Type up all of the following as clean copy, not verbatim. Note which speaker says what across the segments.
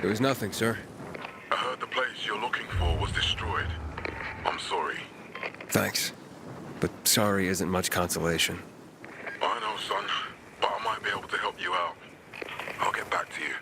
Speaker 1: There was nothing, sir.
Speaker 2: I heard the place you're looking for was destroyed. I'm sorry.
Speaker 1: Thanks. But sorry isn't much consolation.
Speaker 2: I know, son, but I might be able to help you out. I'll get back to you.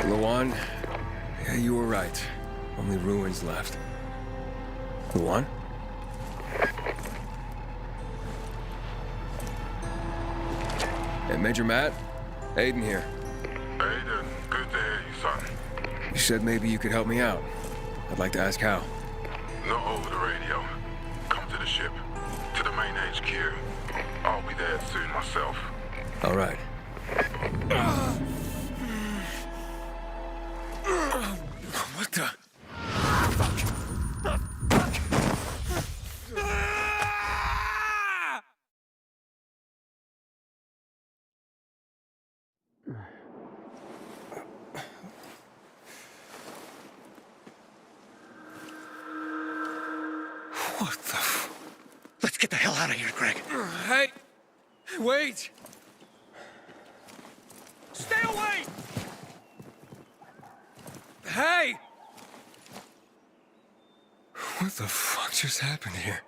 Speaker 1: Luan, yeah, you were right. Only ruins left. Luan? Hey, Major Matt? Aiden here.
Speaker 2: Aiden, good to hear you, son.
Speaker 1: You said maybe you could help me out. I'd like to ask how.
Speaker 2: Not over the radio. Come to the ship. To the main HQ. I'll be there soon myself.
Speaker 1: All right. What the? What the?
Speaker 3: Let's get the hell out of here, Greg.
Speaker 1: Hey, wait!
Speaker 3: Stay away!
Speaker 1: Hey! What the fuck just happened here?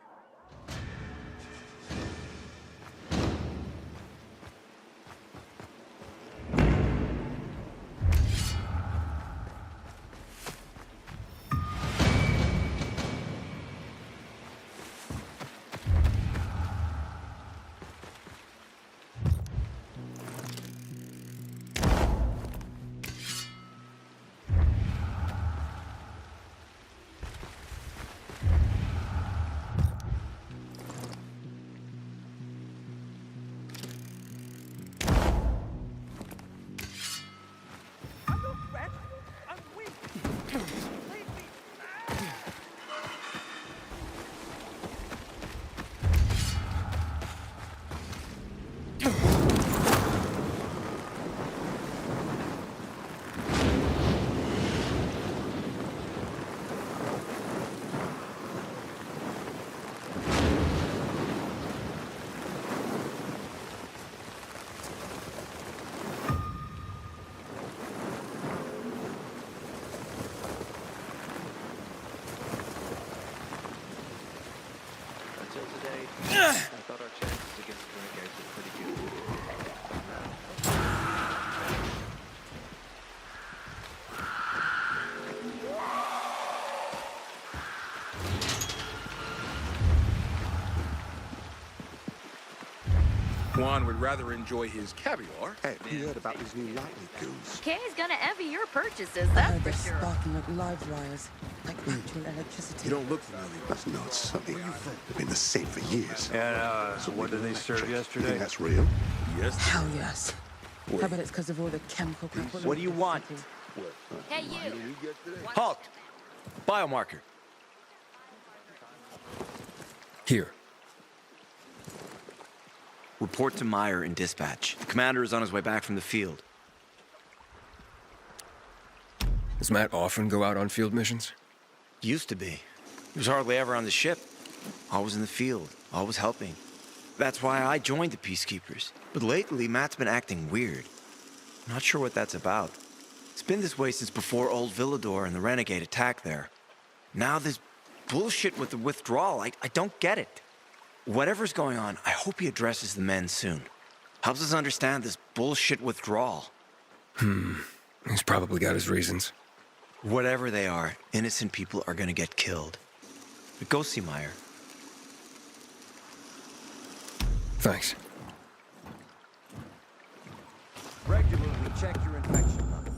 Speaker 4: Juan would rather enjoy his caviar.
Speaker 5: Hey, you heard about these new lightning goons?
Speaker 6: Kay's gonna envy your purchases,
Speaker 7: I
Speaker 6: that's
Speaker 7: heard
Speaker 6: for
Speaker 7: they're
Speaker 6: sure.
Speaker 7: sparking like live wires, like actual electricity.
Speaker 5: You don't look familiar. That's not something. They've been the same for years.
Speaker 8: And
Speaker 5: So
Speaker 8: what did they serve
Speaker 5: You
Speaker 8: yesterday?
Speaker 5: think that's real?
Speaker 4: Yes.
Speaker 7: Hell yes. How about it's because of all the chemical crap all
Speaker 8: What
Speaker 7: over
Speaker 8: do you
Speaker 7: the
Speaker 8: want?
Speaker 7: city?
Speaker 6: Hey, you!
Speaker 8: Halt! Biomarker.
Speaker 1: Here.
Speaker 9: Report to Meyer in dispatch. The commander is on his way back from the field.
Speaker 1: Does Matt often go out on field missions?
Speaker 9: Used to be. He was hardly ever on the ship. Always in the field, always helping. That's why I joined the Peacekeepers. But lately, Matt's been acting weird. I'm not sure what that's about. It's been this way since before old Villador and the Renegade attack there. Now this bullshit with the withdrawal, I don't get it. Whatever's going on, I hope he addresses the men soon. Helps us understand this bullshit withdrawal.
Speaker 1: He's probably got his reasons.
Speaker 9: Whatever they are, innocent people are gonna get killed. But go see Meyer.
Speaker 1: Thanks.
Speaker 8: Regularly check your infection level.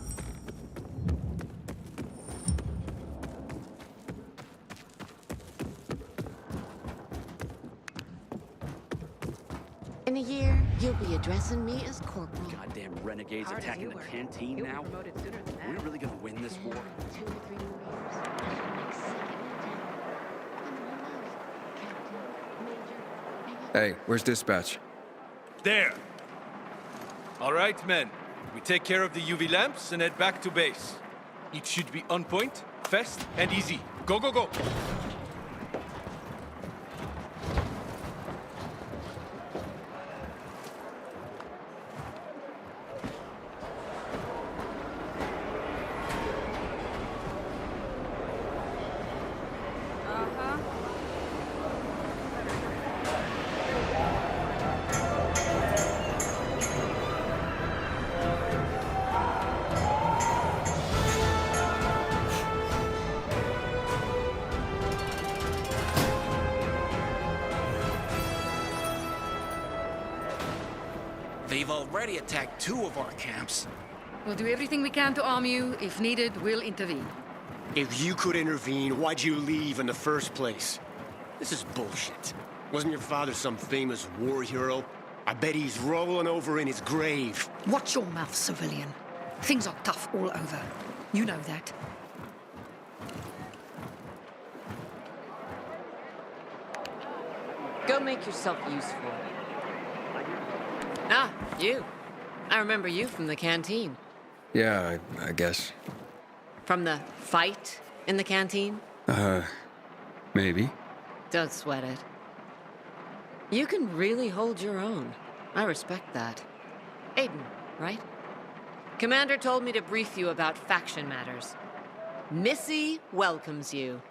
Speaker 10: In a year, you'll be addressing me as Corporal.
Speaker 3: Goddamn renegades
Speaker 6: Hard as
Speaker 3: attacking
Speaker 6: you
Speaker 3: the
Speaker 6: were.
Speaker 3: canteen
Speaker 6: You'll be
Speaker 3: now.
Speaker 6: promoted sooner than
Speaker 3: Are we
Speaker 6: that.
Speaker 3: really gonna win this war?
Speaker 10: 2 or 3 new years. My second lieutenant.
Speaker 1: Hey, where's dispatch?
Speaker 11: There. All right, men. We take care of the UV lamps and head back to base. It should be on point, fast, and easy. Go, go, go.
Speaker 3: They've already attacked 2 of our camps.
Speaker 12: We'll do everything we can to arm you. If needed, we'll intervene.
Speaker 13: If you could intervene, why'd you leave in the first place? This is bullshit. Wasn't your father some famous war hero? I bet he's rolling over in his grave.
Speaker 12: Watch your mouth, civilian. Things are tough all over. You know that.
Speaker 10: Go make yourself useful. Ah, you. I remember you from the canteen.
Speaker 1: Yeah, I guess.
Speaker 10: From the fight in the canteen?
Speaker 1: Maybe.
Speaker 10: Don't sweat it. You can really hold your own. I respect that. Aiden, right? Commander told me to brief you about faction matters. Missy welcomes you.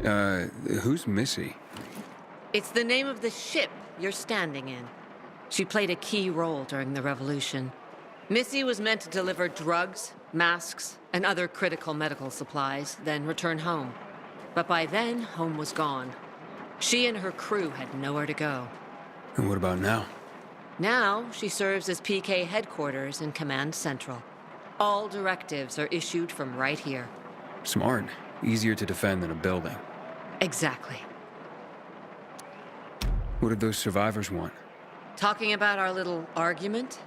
Speaker 1: Who's Missy?
Speaker 10: It's the name of the ship you're standing in. She played a key role during the revolution. Missy was meant to deliver drugs, masks, and other critical medical supplies, then return home. But by then, home was gone. She and her crew had nowhere to go.
Speaker 1: And what about now?
Speaker 10: Now, she serves as PK headquarters in Command Central. All directives are issued from right here.
Speaker 1: Smart. Easier to defend than a building.
Speaker 10: Exactly.
Speaker 1: What did those survivors want?
Speaker 10: Talking about our little argument?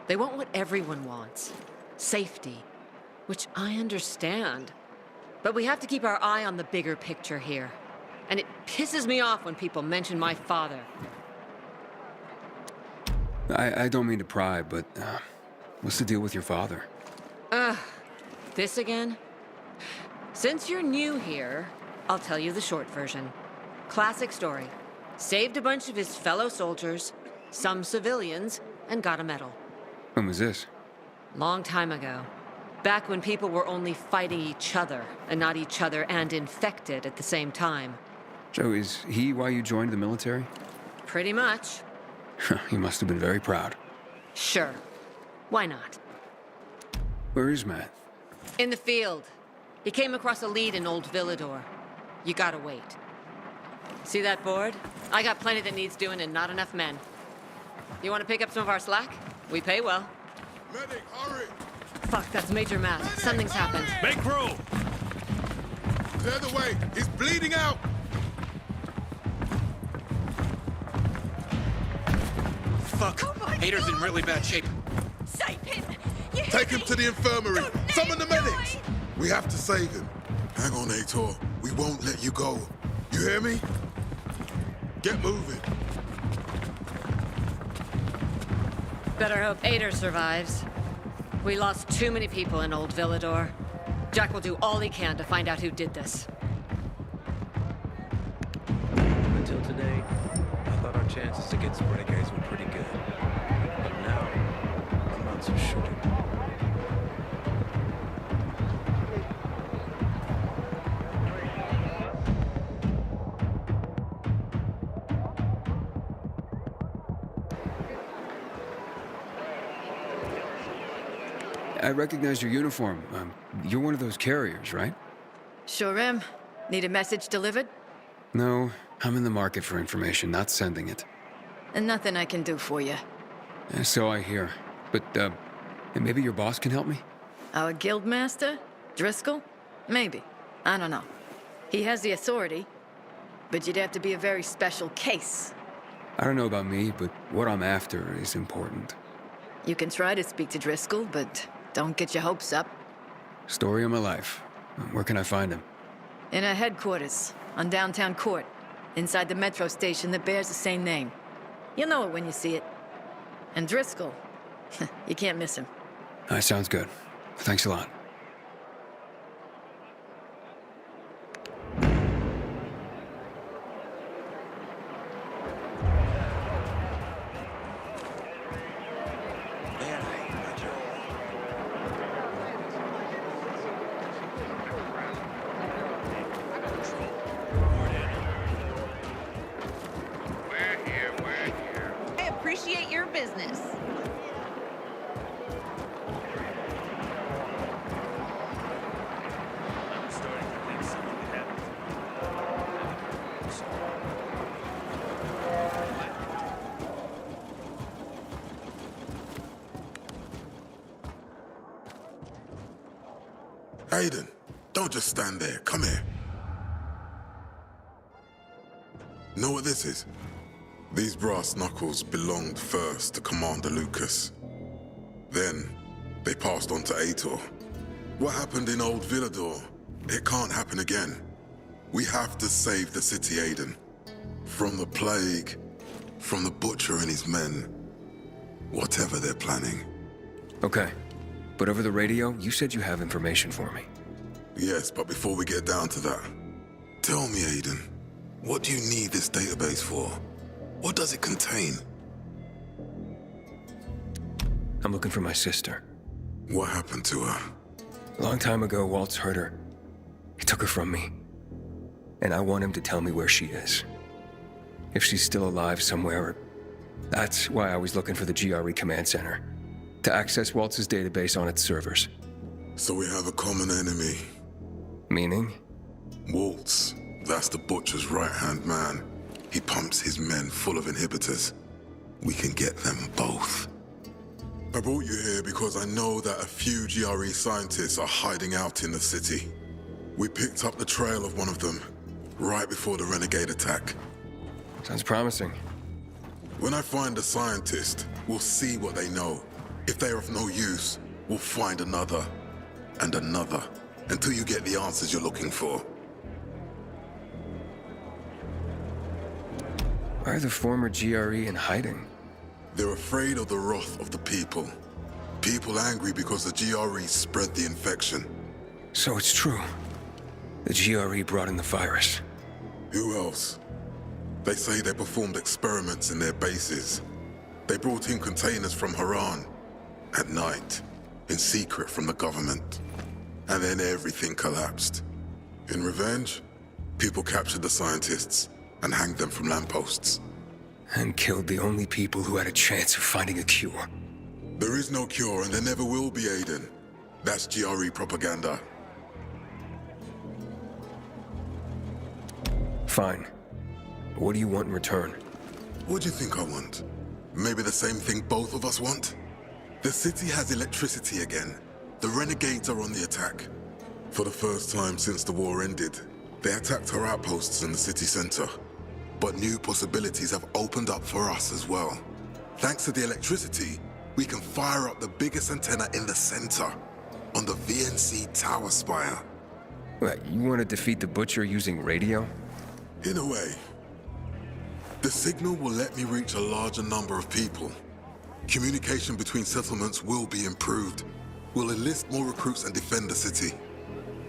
Speaker 10: They want what everyone wants. Safety. Which I understand. But we have to keep our eye on the bigger picture here. And it pisses me off when people mention my father.
Speaker 1: I don't mean to pry, but what's the deal with your father?
Speaker 10: This again? Since you're new here, I'll tell you the short version. Classic story. Saved a bunch of his fellow soldiers, some civilians, and got a medal.
Speaker 1: When was this?
Speaker 10: Long time ago. Back when people were only fighting each other, and not each other and infected at the same time.
Speaker 1: So is he why you joined the military?
Speaker 10: Pretty much.
Speaker 1: He must have been very proud.
Speaker 10: Sure. Why not?
Speaker 1: Where is Matt?
Speaker 10: In the field. He came across a lead in Old Villador. You gotta wait. See that board? I got plenty that needs doing and not enough men. You want to pick up some of our slack? We pay well.
Speaker 2: Medic, hurry!
Speaker 10: Fuck, that's Major Matt. Something's happened.
Speaker 11: Make room!
Speaker 2: Clear the way! He's bleeding out!
Speaker 3: Fuck. Hader's in really bad shape.
Speaker 6: Save him! You hear
Speaker 2: Take him
Speaker 6: me?
Speaker 2: to the infirmary!
Speaker 6: Don't let
Speaker 2: Summon the
Speaker 6: him die.
Speaker 2: medics! We have to save him. Hang on, Ator. We won't let you go. You hear me? Get moving.
Speaker 10: Better hope Ader survives. We lost too many people in Old Villador. Jack will do all he can to find out who did this.
Speaker 8: Until today, I thought our chances to get some renegades were pretty good. But now, I'm not so sure.
Speaker 1: I recognize your uniform. You're one of those carriers, right?
Speaker 12: Sure am. Need a message delivered?
Speaker 1: No, I'm in the market for information, not sending it.
Speaker 12: And nothing I can do for you.
Speaker 1: So I hear. But, maybe your boss can help me?
Speaker 12: Our guildmaster? Driscoll? Maybe. I don't know. He has the authority, but you'd have to be a very special case.
Speaker 1: I don't know about me, but what I'm after is important.
Speaker 12: You can try to speak to Driscoll, but don't get your hopes up.
Speaker 1: Story of my life. Where can I find him?
Speaker 12: In our headquarters, on downtown Court, inside the metro station that bears the same name. You'll know it when you see it. And Driscoll, you can't miss him.
Speaker 1: That sounds good. Thanks a lot.
Speaker 6: I appreciate your business.
Speaker 2: Aiden, don't just stand there. Come here. Know what this is? These brass knuckles belonged first to Commander Lucas. Then, they passed on to Ator. What happened in Old Villador, it can't happen again. We have to save the city, Aiden. From the plague, from the Butcher and his men. Whatever they're planning.
Speaker 1: Okay. But over the radio, you said you have information for me.
Speaker 2: Yes, but before we get down to that, tell me, Aiden, what do you need this database for? What does it contain?
Speaker 1: I'm looking for my sister.
Speaker 2: What happened to her?
Speaker 1: A long time ago, Waltz hurt her. He took her from me. And I want him to tell me where she is. If she's still alive somewhere. That's why I was looking for the GRE command center. To access Waltz's database on its servers.
Speaker 2: So we have a common enemy.
Speaker 1: Meaning?
Speaker 2: Waltz. That's the Butcher's right-hand man. He pumps his men full of inhibitors. We can get them both. I brought you here because I know that a few GRE scientists are hiding out in the city. We picked up the trail of one of them, right before the renegade attack.
Speaker 1: Sounds promising.
Speaker 2: When I find a scientist, we'll see what they know. If they are of no use, we'll find another, and another, until you get the answers you're looking for.
Speaker 1: Why are the former GRE in hiding?
Speaker 2: They're afraid of the wrath of the people. People angry because the GRE spread the infection.
Speaker 1: So it's true. The GRE brought in the virus.
Speaker 2: Who else? They say they performed experiments in their bases. They brought in containers from Haran. At night, in secret from the government. And then everything collapsed. In revenge, people captured the scientists and hanged them from lampposts.
Speaker 1: And killed the only people who had a chance of finding a cure.
Speaker 2: There is no cure and there never will be, Aiden. That's GRE propaganda.
Speaker 1: Fine. What do you want in return?
Speaker 2: What do you think I want? Maybe the same thing both of us want? The city has electricity again. The renegades are on the attack. For the first time since the war ended, they attacked our outposts in the city center. But new possibilities have opened up for us as well. Thanks to the electricity, we can fire up the biggest antenna in the center, on the VNC tower spire.
Speaker 1: What, you want to defeat the Butcher using radio?
Speaker 2: In a way. The signal will let me reach a larger number of people. Communication between settlements will be improved. We'll enlist more recruits and defend the city.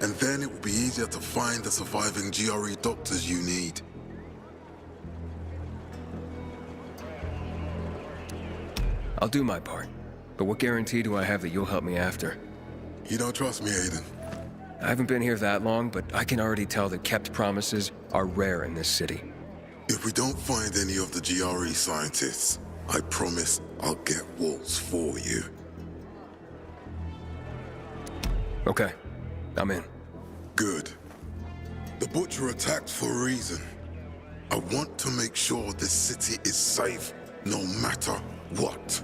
Speaker 2: And then it will be easier to find the surviving GRE doctors you need.
Speaker 1: I'll do my part. But what guarantee do I have that you'll help me after?
Speaker 2: You don't trust me, Aiden?
Speaker 1: I haven't been here that long, but I can already tell that kept promises are rare in this city.
Speaker 2: If we don't find any of the GRE scientists, I promise I'll get Waltz for you.
Speaker 1: Okay, I'm in.
Speaker 2: Good. The Butcher attacked for a reason. I want to make sure this city is safe, no matter what.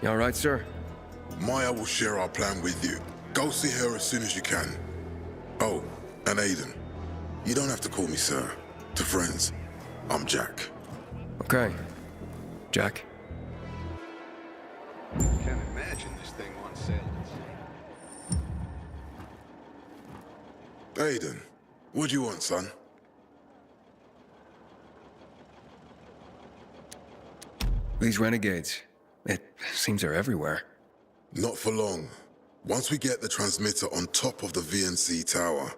Speaker 1: You all right, sir?
Speaker 2: Maya will share our plan with you. Go see her as soon as you can. Oh, and Aiden, you don't have to call me sir. To friends, I'm Jack.
Speaker 1: Okay. Jack?
Speaker 5: Can't imagine this thing once sailed at sea.
Speaker 2: Aiden, what do you want, son?
Speaker 1: These renegades, it seems they're everywhere.
Speaker 2: Not for long. Once we get the transmitter on top of the VNC tower,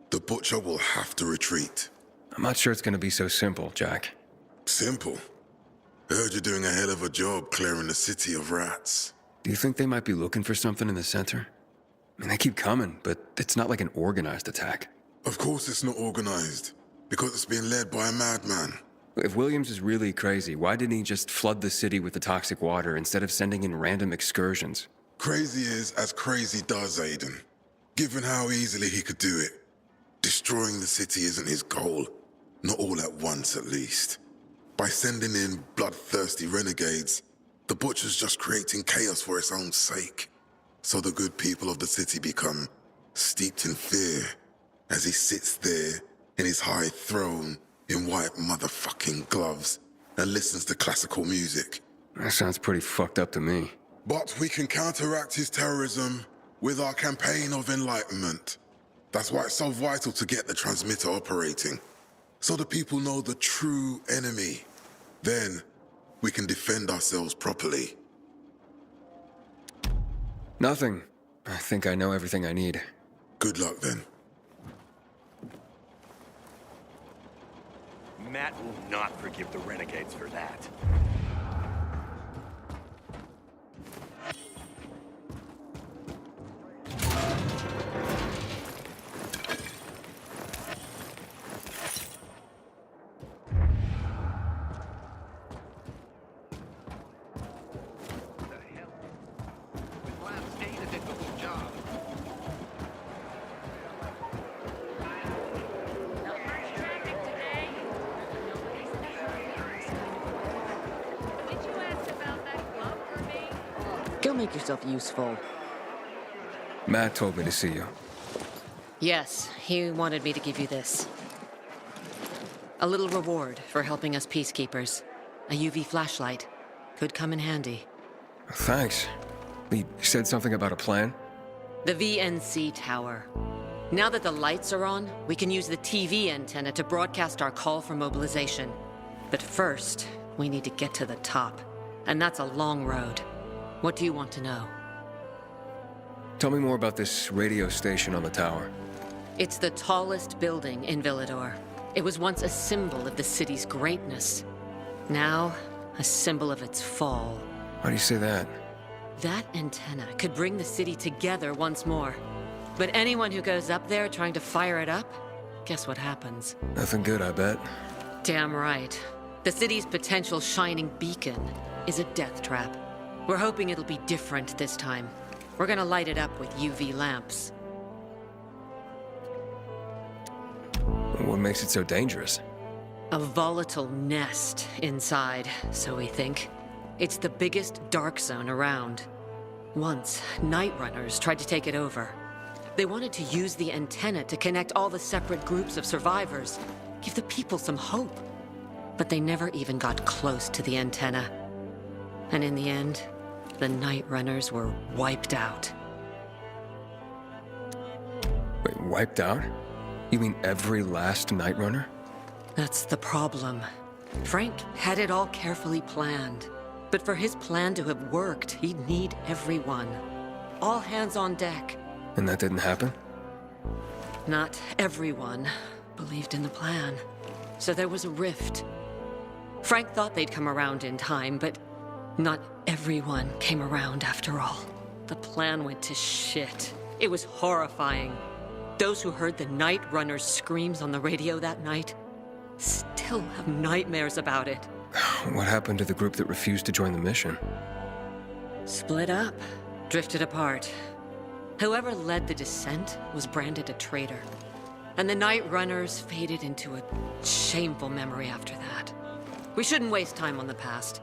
Speaker 2: the Butcher will have to retreat.
Speaker 1: I'm not sure it's gonna be so simple, Jack.
Speaker 2: Simple? I heard you're doing a hell of a job clearing the city of rats.
Speaker 1: Do you think they might be looking for something in the center? I mean, they keep coming, but it's not like an organized attack.
Speaker 2: Of course it's not organized, because it's being led by a madman.
Speaker 1: If Williams is really crazy, why didn't he just flood the city with the toxic water instead of sending in random excursions?
Speaker 2: Crazy is as crazy does, Aiden. Given how easily he could do it. Destroying the city isn't his goal. Not all at once, at least. By sending in bloodthirsty renegades, the Butcher's just creating chaos for its own sake. So the good people of the city become steeped in fear as he sits there in his high throne in white motherfucking gloves and listens to classical music.
Speaker 1: That sounds pretty fucked up to me.
Speaker 2: But we can counteract his terrorism with our campaign of enlightenment. That's why it's so vital to get the transmitter operating, so the people know the true enemy. Then we can defend ourselves properly.
Speaker 1: Nothing. I think I know everything I need.
Speaker 2: Good luck then.
Speaker 14: Matt will not forgive the renegades for that.
Speaker 7: Go make yourself useful.
Speaker 1: Matt told me to see you.
Speaker 10: Yes, he wanted me to give you this. A little reward for helping us peacekeepers. A UV flashlight. Could come in handy.
Speaker 1: Thanks. He said something about a plan?
Speaker 10: The VNC tower. Now that the lights are on, we can use the TV antenna to broadcast our call for mobilization. But first, we need to get to the top. And that's a long road. What do you want to know?
Speaker 1: Tell me more about this radio station on the tower.
Speaker 10: It's the tallest building in Villador. It was once a symbol of the city's greatness. Now, a symbol of its fall.
Speaker 1: Why do you say that?
Speaker 10: That antenna could bring the city together once more. But anyone who goes up there trying to fire it up, guess what happens?
Speaker 1: Nothing good, I bet.
Speaker 10: Damn right. The city's potential shining beacon is a death trap. We're hoping it'll be different this time. We're gonna light it up with UV lamps.
Speaker 1: What makes it so dangerous?
Speaker 10: A volatile nest inside, so we think. It's the biggest dark zone around. Once, Night Runners tried to take it over. They wanted to use the antenna to connect all the separate groups of survivors, give the people some hope. But they never even got close to the antenna. And in the end, the Night Runners were wiped out.
Speaker 1: Wait, wiped out? You mean every last Night Runner?
Speaker 10: That's the problem. Frank had it all carefully planned. But for his plan to have worked, he'd need everyone. All hands on deck.
Speaker 1: And that didn't happen?
Speaker 10: Not everyone believed in the plan. So there was a rift. Frank thought they'd come around in time, but not everyone came around after all. The plan went to shit. It was horrifying. Those who heard the Night Runner's screams on the radio that night still have nightmares about it.
Speaker 1: What happened to the group that refused to join the mission?
Speaker 10: Split up, drifted apart. Whoever led the descent was branded a traitor. And the Night Runners faded into a shameful memory after that. We shouldn't waste time on the past.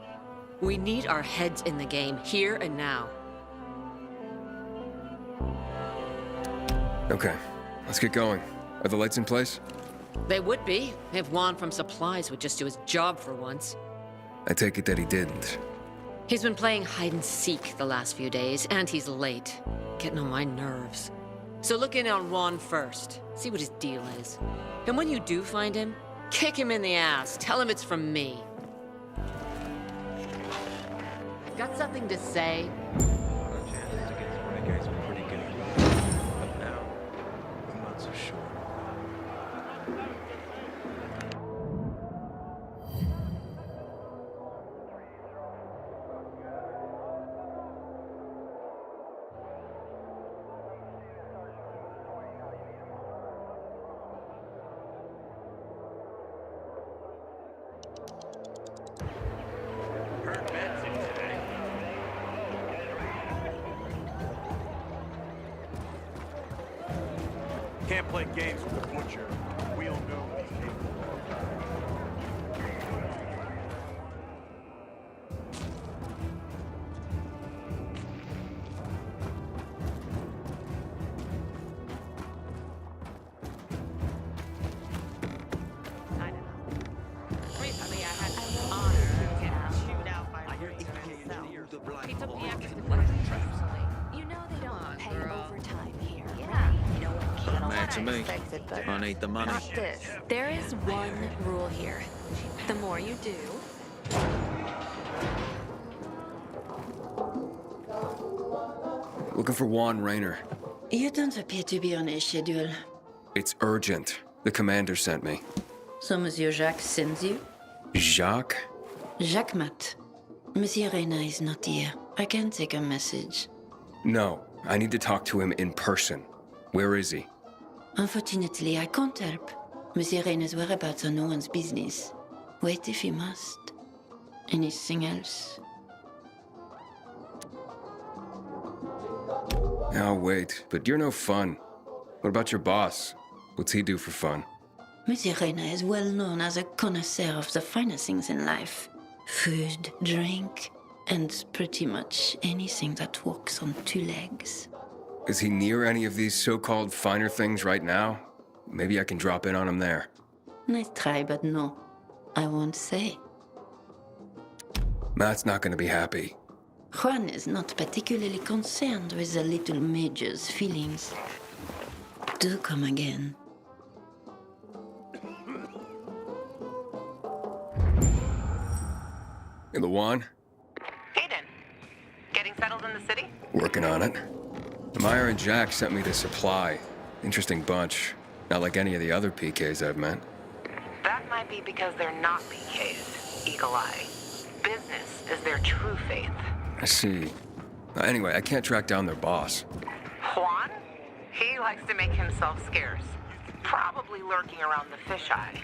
Speaker 10: We need our heads in the game, here and now.
Speaker 1: Okay, let's get going. Are the lights in place?
Speaker 10: They would be, if Juan from Supplies would just do his job for once.
Speaker 1: I take it that he didn't.
Speaker 10: He's been playing hide and seek the last few days, and he's late. Getting on my nerves. So look in on Juan first. See what his deal is. And when you do find him, kick him in the ass. Tell him it's from me. Got something to say?
Speaker 8: Our chances against renegades were pretty good. But now, I'm not so sure.
Speaker 14: Can't play games with the butcher. We all know what he's capable
Speaker 6: Recently, I had the honor of getting chewed out by Roots myself. He took me after the personally. You know they don't pay overtime here. Yeah. You know what?
Speaker 8: Mad to me. Fun ain't the money.
Speaker 6: Not this. There is one rule here. The more you do,
Speaker 1: Looking for Juan Raynor.
Speaker 15: You don't appear to be on a schedule.
Speaker 1: It's urgent. The commander sent me.
Speaker 15: So Monsieur Jacques sends you?
Speaker 1: Jacques?
Speaker 15: Jacques Mat. Monsieur Reina is not here. I can take a message.
Speaker 1: No, I need to talk to him in person. Where is he?
Speaker 15: Unfortunately, I can't help. Monsieur Reina's whereabouts are no one's business. Wait if he must. Anything else?
Speaker 1: I'll wait, but you're no fun. What about your boss? What's he do for fun?
Speaker 15: Monsieur Reina is well known as a connoisseur of the finer things in life. Food, drink, and pretty much anything that walks on two legs.
Speaker 1: Is he near any of these so-called finer things right now? Maybe I can drop in on him there.
Speaker 15: Nice try, but no. I won't say.
Speaker 1: Matt's not gonna be happy.
Speaker 15: Juan is not particularly concerned with the little major's feelings. Do come again.
Speaker 1: In the Juan?
Speaker 16: Hayden, getting settled in the city?
Speaker 1: Working on it. Meyer and Jack sent me to Supply. Interesting bunch. Not like any of the other PKs I've met.
Speaker 16: That might be because they're not PKs, Eagle Eye. Business is their true faith.
Speaker 1: I see. Anyway, I can't track down their boss.
Speaker 16: Juan? He likes to make himself scarce. Probably lurking around the fisheye.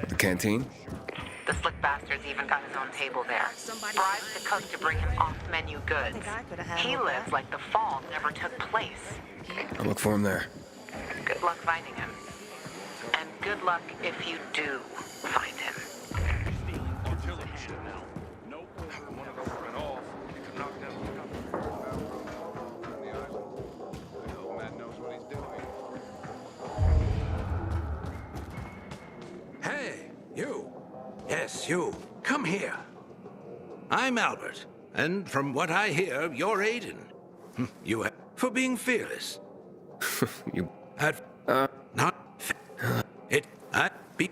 Speaker 1: The canteen?
Speaker 16: The slick bastard's even got his own table there. Bribes the cook to bring him off-menu goods. He lives like the fall never took place.
Speaker 1: I'll look for him there.
Speaker 16: Good luck finding him. And good luck if you do find him.
Speaker 17: Hey, you. Yes, you. Come here. I'm Albert, and from what I hear, you're Aiden. You have for being fearless.
Speaker 1: You
Speaker 17: had not it. I be.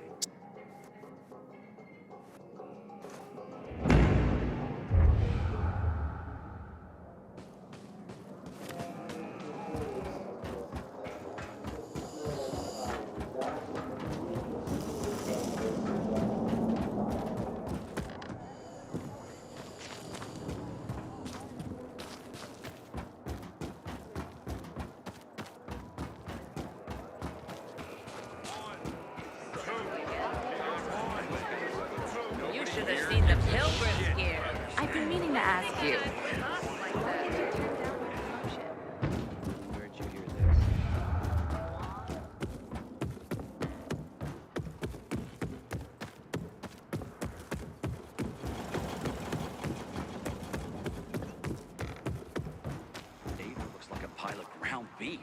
Speaker 10: You should have seen the pilgrims here.
Speaker 6: I've been meaning to ask you.
Speaker 18: David looks like a pile of ground beef.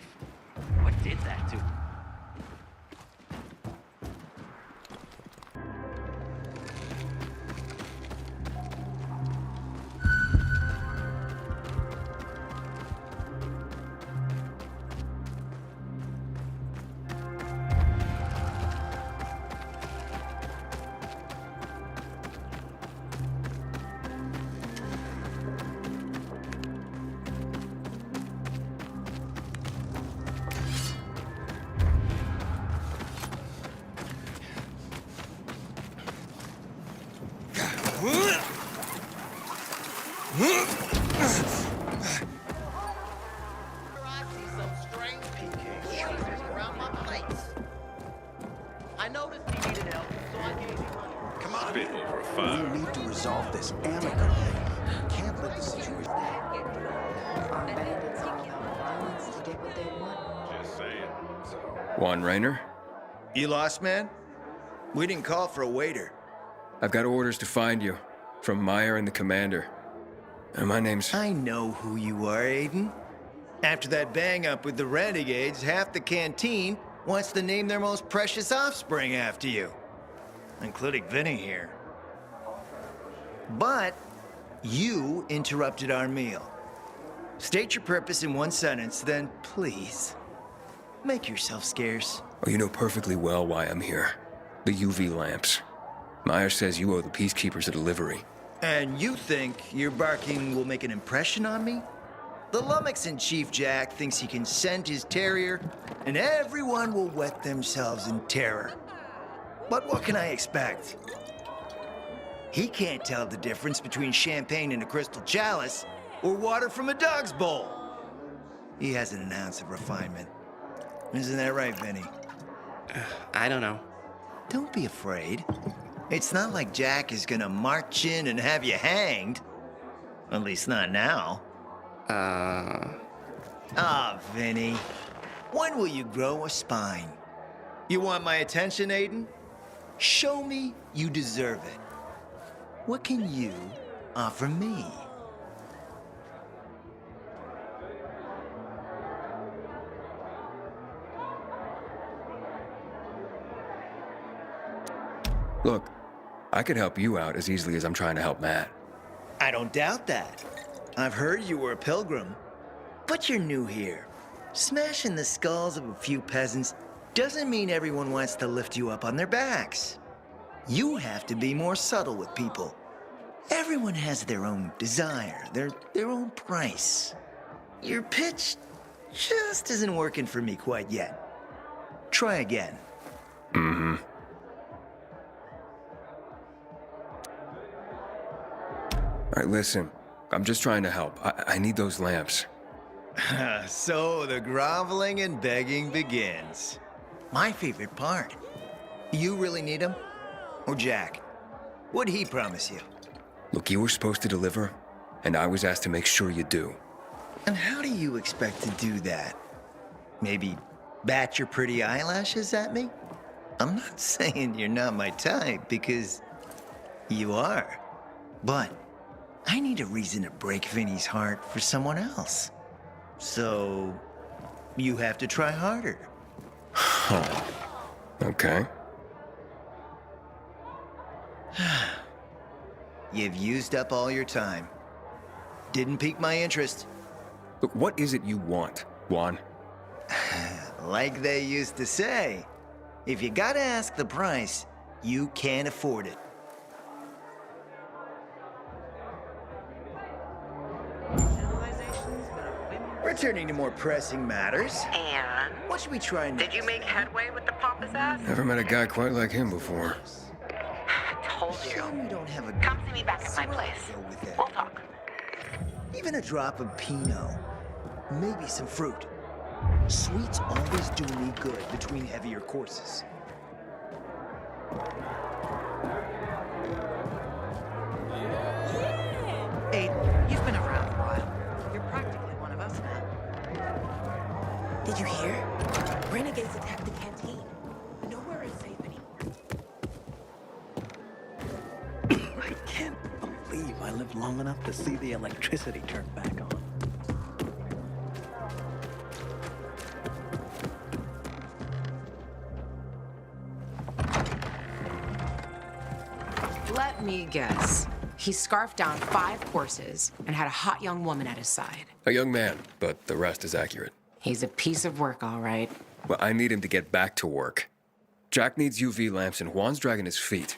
Speaker 18: What did that to him?
Speaker 3: I noticed he needed help, so I gave him money. Come on.
Speaker 5: Bit over. We need to resolve this amicably. Can't let the situation.
Speaker 7: Armed bandits don't want violence to get what they want.
Speaker 5: Just saying.
Speaker 1: Juan Rainer?
Speaker 9: You lost, man? We didn't call for a waiter.
Speaker 1: I've got orders to find you. From Meyer and the commander. And my name's...
Speaker 9: I know who you are, Aiden. After that bang-up with the Renegades, half the canteen wants to name their most precious offspring after you. Including Vinny here. But you interrupted our meal. State your purpose in one sentence, then please, make yourself scarce.
Speaker 1: Oh, you know perfectly well why I'm here. The UV lamps. Meyer says you owe the Peacekeepers a delivery.
Speaker 9: And you think your barking will make an impression on me? The lummox-in Chief Jack thinks he can scent his terrier, and everyone will wet themselves in terror. But what can I expect? He can't tell the difference between champagne in a crystal chalice or water from a dog's bowl. He hasn't an ounce of refinement. Isn't that right, Vinny?
Speaker 19: I don't know.
Speaker 9: Don't be afraid. It's not like Jack is gonna march in and have you hanged. At least not now. Vinny. When will you grow a spine? You want my attention, Aiden? Show me you deserve it. What can you offer me?
Speaker 1: Look, I could help you out as easily as I'm trying to help Matt.
Speaker 9: I don't doubt that. I've heard you were a pilgrim. But you're new here. Smashing the skulls of a few peasants doesn't mean everyone wants to lift you up on their backs. You have to be more subtle with people. Everyone has their own desire, their own price. Your pitch just isn't working for me quite yet. Try again.
Speaker 1: Mm-hmm. All right, listen. I'm just trying to help. I need those lamps.
Speaker 9: So the groveling and begging begins. My favorite part. You really need them? Or Jack?
Speaker 20: What'd he promise you?
Speaker 1: Look, you were supposed to deliver, and I was asked to make sure you do.
Speaker 20: And how do you expect to do that? Maybe bat your pretty eyelashes at me? I'm not saying you're not my type, because you are. But I need a reason to break Vinny's heart for someone else. So you have to try harder.
Speaker 1: Huh. Okay.
Speaker 20: You've used up all your time. Didn't pique my interest.
Speaker 1: Look, what is it you want, Juan?
Speaker 20: Like they used to say, if you gotta ask the price, you can't afford it. Returning to more pressing matters.
Speaker 16: And?
Speaker 20: What should we try next?
Speaker 16: Did you make headway with the pompous ass?
Speaker 1: Never met a guy quite like him before.
Speaker 16: Told you.
Speaker 20: We don't have a
Speaker 16: Come see me back at my place. We'll talk.
Speaker 20: Even a drop of Pinot. Maybe some fruit. Sweets always do me good between heavier courses.
Speaker 21: Aiden, you've been around a while. You're practically one of us now.
Speaker 7: Did you hear? Renegades attacked the canteen. Nowhere is safe anymore.
Speaker 18: I can't believe I lived long enough to see the electricity turn back on.
Speaker 22: Let me guess. He scarfed down 5 courses and had a hot young woman at his side.
Speaker 1: A young man, but the rest is accurate.
Speaker 22: He's a piece of work, all right.
Speaker 1: Well, I need him to get back to work. Jack needs UV lamps and Juan's dragging his feet.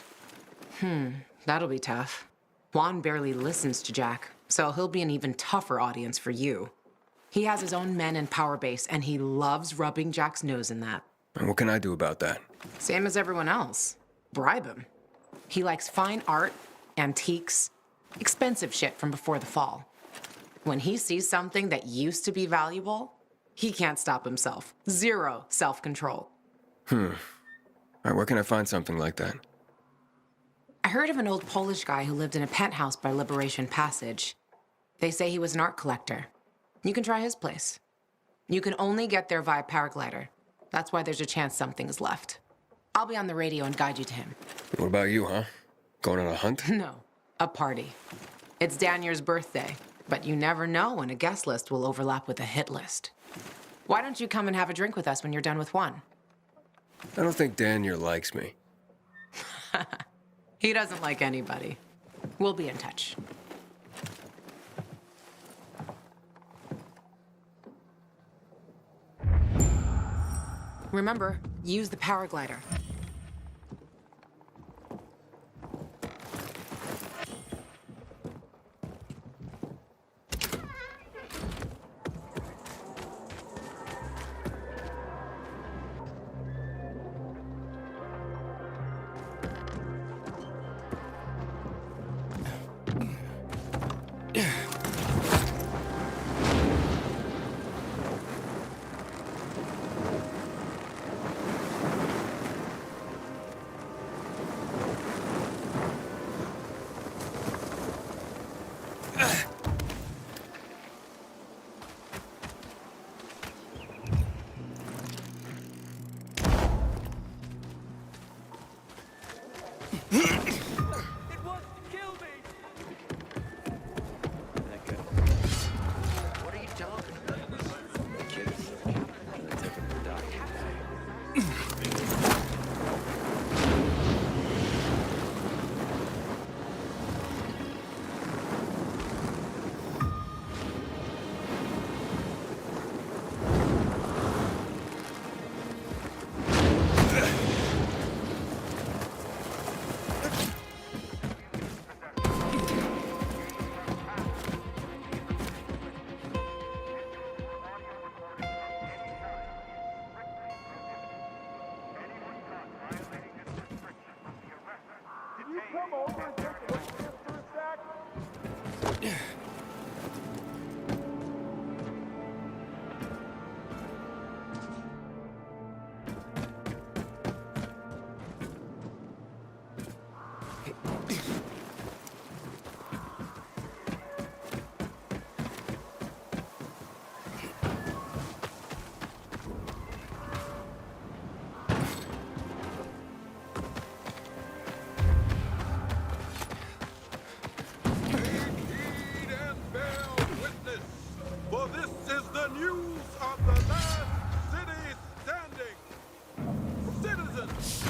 Speaker 22: That'll be tough. Juan barely listens to Jack, so he'll be an even tougher audience for you. He has his own men and power base, and he loves rubbing Jack's nose in that.
Speaker 1: And what can I do about that?
Speaker 22: Same as everyone else. Bribe him. He likes fine art, antiques, expensive shit from before the fall. When he sees something that used to be valuable, he can't stop himself. 0 self-control.
Speaker 1: All right, where can I find something like that?
Speaker 22: I heard of an old Polish guy who lived in a penthouse by Liberation Passage. They say he was an art collector. You can try his place. You can only get there via paraglider. That's why there's a chance something is left. I'll be on the radio and guide you to him.
Speaker 1: What about you, huh? Going on a hunt?
Speaker 22: No, a party. It's Danier's birthday, but you never know when a guest list will overlap with a hit list. Why don't you come and have a drink with us when you're done with one?
Speaker 1: I don't think Danier likes me.
Speaker 22: He doesn't like anybody. We'll be in touch. Remember, use the paraglider.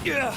Speaker 11: Yeah.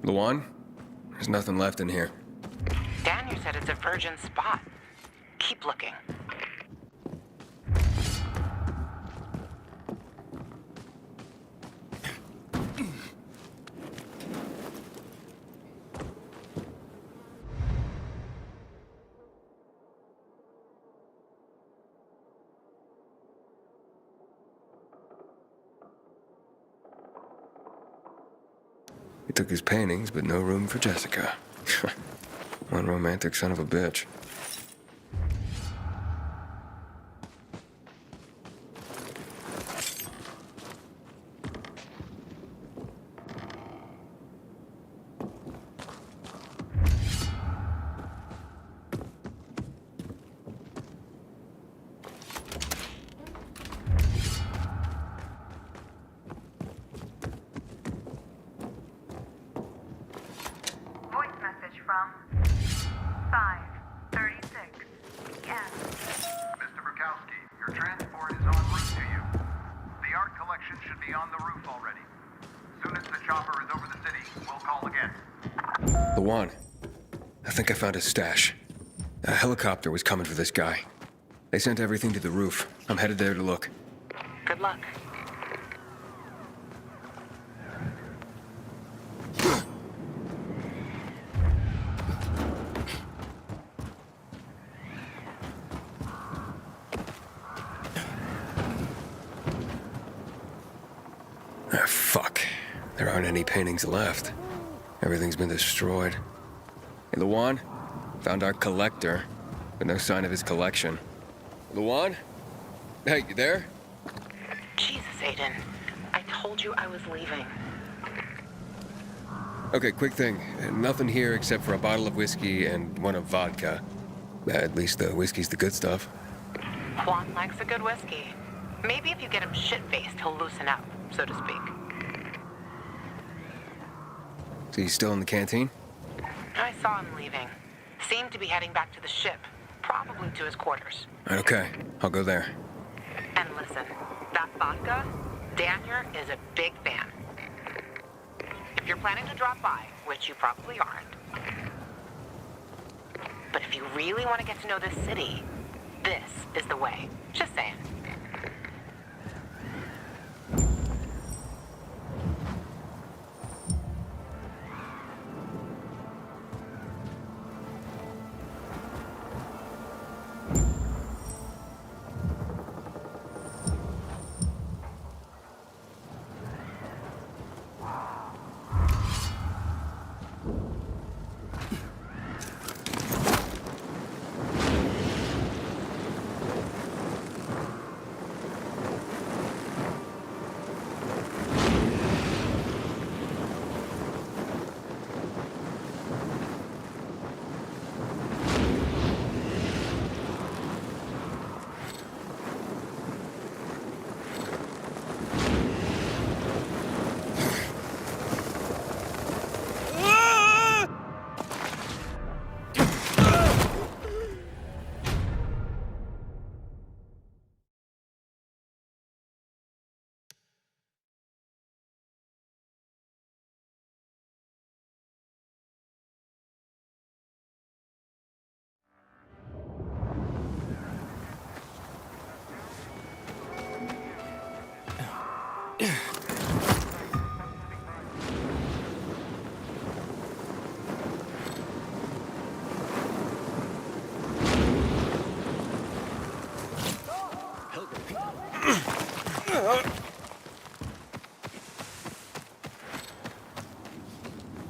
Speaker 1: Luan? There's nothing left in here.
Speaker 16: Daniel said it's a virgin spot. Keep looking.
Speaker 1: He took his paintings, but no room for Jessica. One romantic son of a bitch.
Speaker 4: Voice message from 5:30
Speaker 1: Luan, I think I found his stash. A helicopter was coming for this guy. They sent everything to the roof. I'm headed there to look.
Speaker 16: Good luck.
Speaker 1: Ah, fuck. There aren't any paintings left. Everything's been destroyed. Hey, Luan? Found our collector, but no sign of his collection. Luan? Hey, you there?
Speaker 16: Jesus, Aiden. I told you I was leaving.
Speaker 1: Okay, quick thing. Nothing here except for a bottle of whiskey and one of vodka. At least the whiskey's the good stuff.
Speaker 16: Juan likes a good whiskey. Maybe if you get him shit-faced, he'll loosen up, so to speak.
Speaker 1: So he's still in the canteen?
Speaker 16: I saw him leaving. Seemed to be heading back to the ship, probably to his quarters.
Speaker 1: Okay, I'll go there.
Speaker 16: And listen, that vodka, Daniel is a big fan. If you're planning to drop by, which you probably aren't, but if you really want to get to know this city, this is the way. Just saying.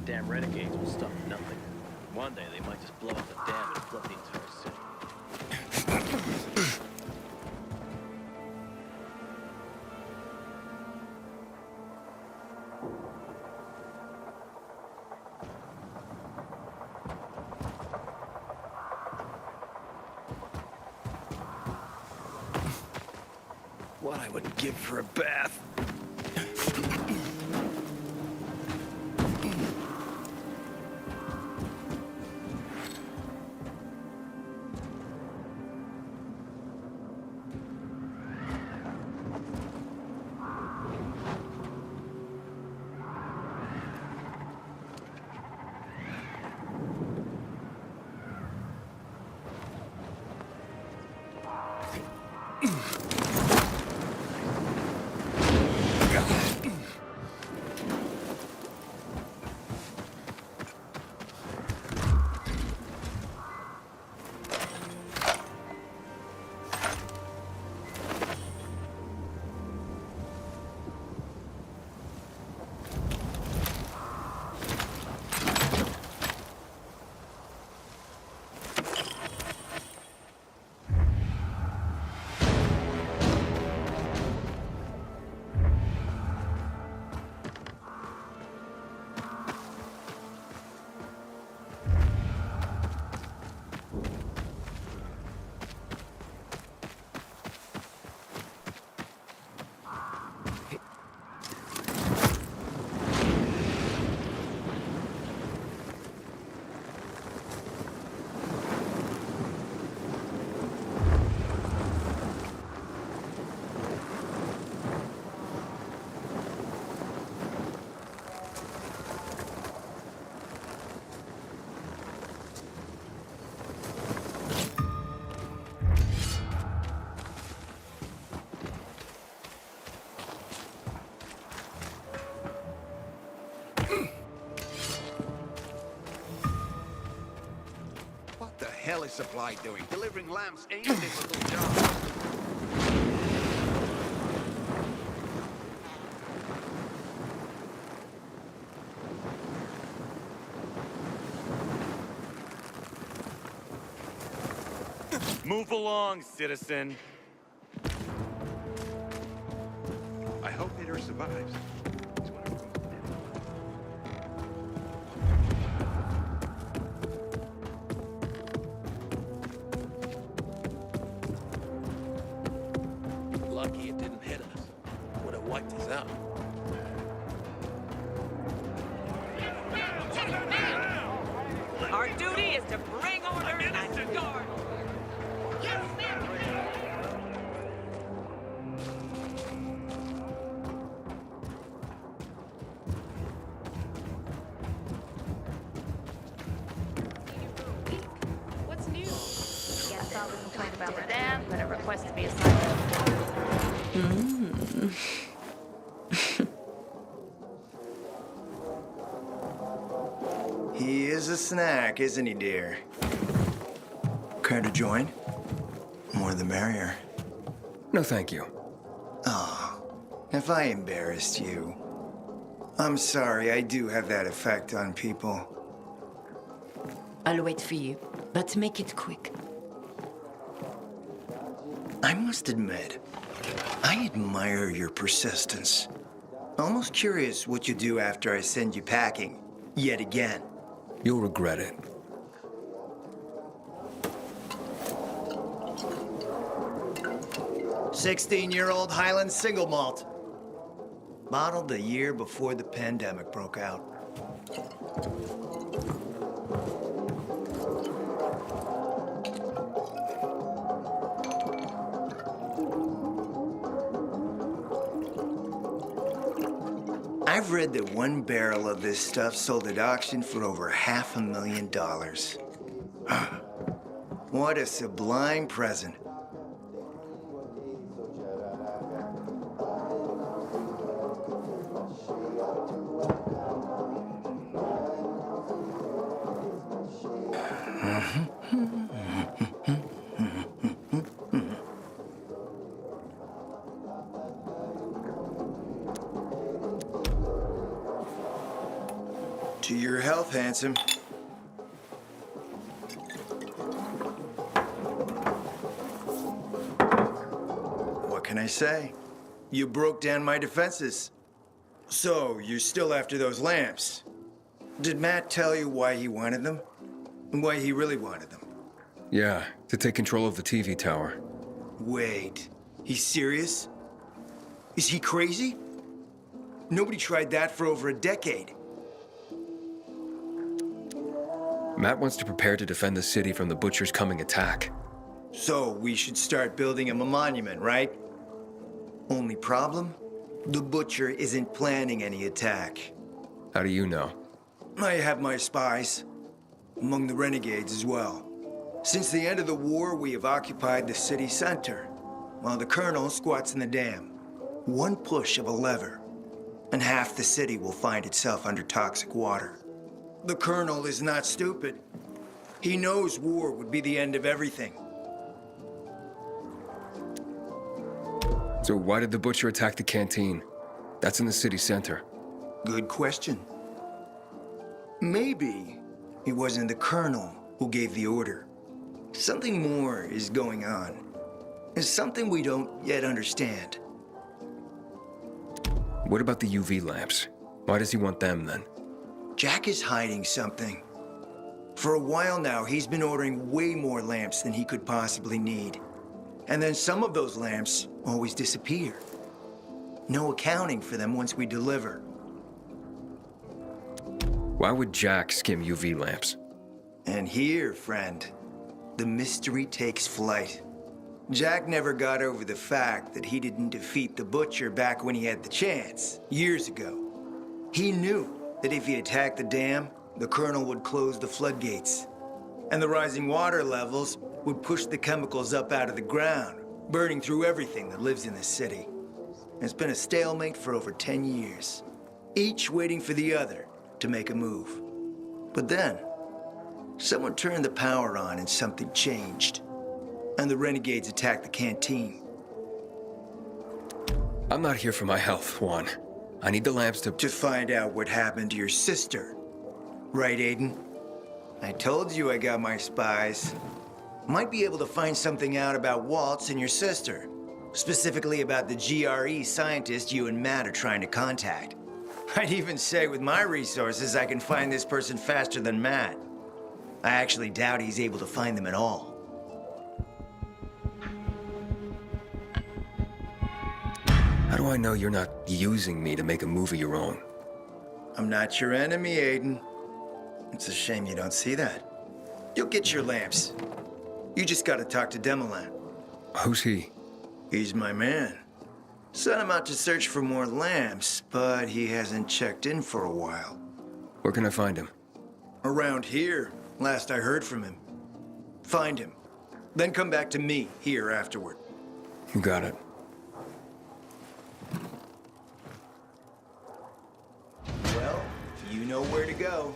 Speaker 8: Damn renegades will stop at nothing. One day they might just blow up the dam and flood the entire city. What I would give for a bath.
Speaker 17: hell is Supply doing? Delivering lamps ain't a difficult job.
Speaker 14: Move along, citizen.
Speaker 17: I hope Hitter survives.
Speaker 14: Lucky it didn't hit us. Would have wiped us out.
Speaker 3: Our duty is to bring order and guard.
Speaker 6: What's new? Guess I'll complain about the dam, but a request to be assigned.
Speaker 20: He is a snack, isn't he, dear? Care to join? More the merrier.
Speaker 1: No, thank you.
Speaker 20: Oh, if I embarrassed you. I'm sorry, I do have that effect on people.
Speaker 7: I'll wait for you, but make it quick.
Speaker 20: I must admit, I admire your persistence. Almost curious what you do after I send you packing, yet again.
Speaker 1: You'll regret it.
Speaker 20: "16-year-old Highland single malt. Bottled the year before the pandemic broke out. I've read that one barrel of this stuff sold at auction for over $500,000. What a sublime present. To your health, handsome. What can I say? You broke down my defenses. So, you're still after those lamps. Did Matt tell you why he wanted them? And why he really wanted them?
Speaker 1: Yeah, to take control of the TV tower.
Speaker 20: Wait, he's serious? Is he crazy? Nobody tried that for over a decade.
Speaker 1: Matt wants to prepare to defend the city from the Butcher's coming attack.
Speaker 20: So we should start building him a monument, right? Only problem? The Butcher isn't planning any attack.
Speaker 1: How do you know?
Speaker 20: I have my spies. Among the renegades as well. Since the end of the war, we have occupied the city center, while the Colonel squats in the dam. One push of a lever, and half the city will find itself under toxic water. The Colonel is not stupid. He knows war would be the end of everything.
Speaker 1: So why did the Butcher attack the canteen? That's in the city center.
Speaker 20: Good question. Maybe it wasn't the Colonel who gave the order. Something more is going on. It's something we don't yet understand.
Speaker 1: What about the UV lamps? Why does he want them then?
Speaker 20: Jack is hiding something. For a while now, he's been ordering way more lamps than he could possibly need. And then some of those lamps always disappear. No accounting for them once we deliver.
Speaker 1: Why would Jack skim UV lamps?
Speaker 20: And here, friend, the mystery takes flight. Jack never got over the fact that he didn't defeat the Butcher back when he had the chance, years ago. He knew that if he attacked the dam, the Colonel would close the floodgates. And the rising water levels would push the chemicals up out of the ground, burning through everything that lives in the city. It's been a stalemate for over 10 years, each waiting for the other to make a move. But then, Someone turned the power on and something changed. And the renegades attacked the canteen.
Speaker 1: I'm not here for my health, Juan. I need the lamps
Speaker 20: to find out what happened to your sister. Right, Aiden? I told you I got my spies. Might be able to find something out about Waltz and your sister. Specifically about the GRE scientist you and Matt are trying to contact. I'd even say with my resources, I can find this person faster than Matt. I actually doubt he's able to find them at all.
Speaker 1: How do I know you're not using me to make a move of your own?
Speaker 20: I'm not your enemy, Aiden. It's a shame you don't see that. You'll get your lamps. You just gotta talk to Demolan.
Speaker 1: Who's he?
Speaker 20: He's my man. Sent him out to search for more lamps, but he hasn't checked in for a while.
Speaker 1: Where can I find him?
Speaker 20: Around here, last I heard from him. Find him. Then come back to me here afterward.
Speaker 1: You got it.
Speaker 20: Well, you know where to go.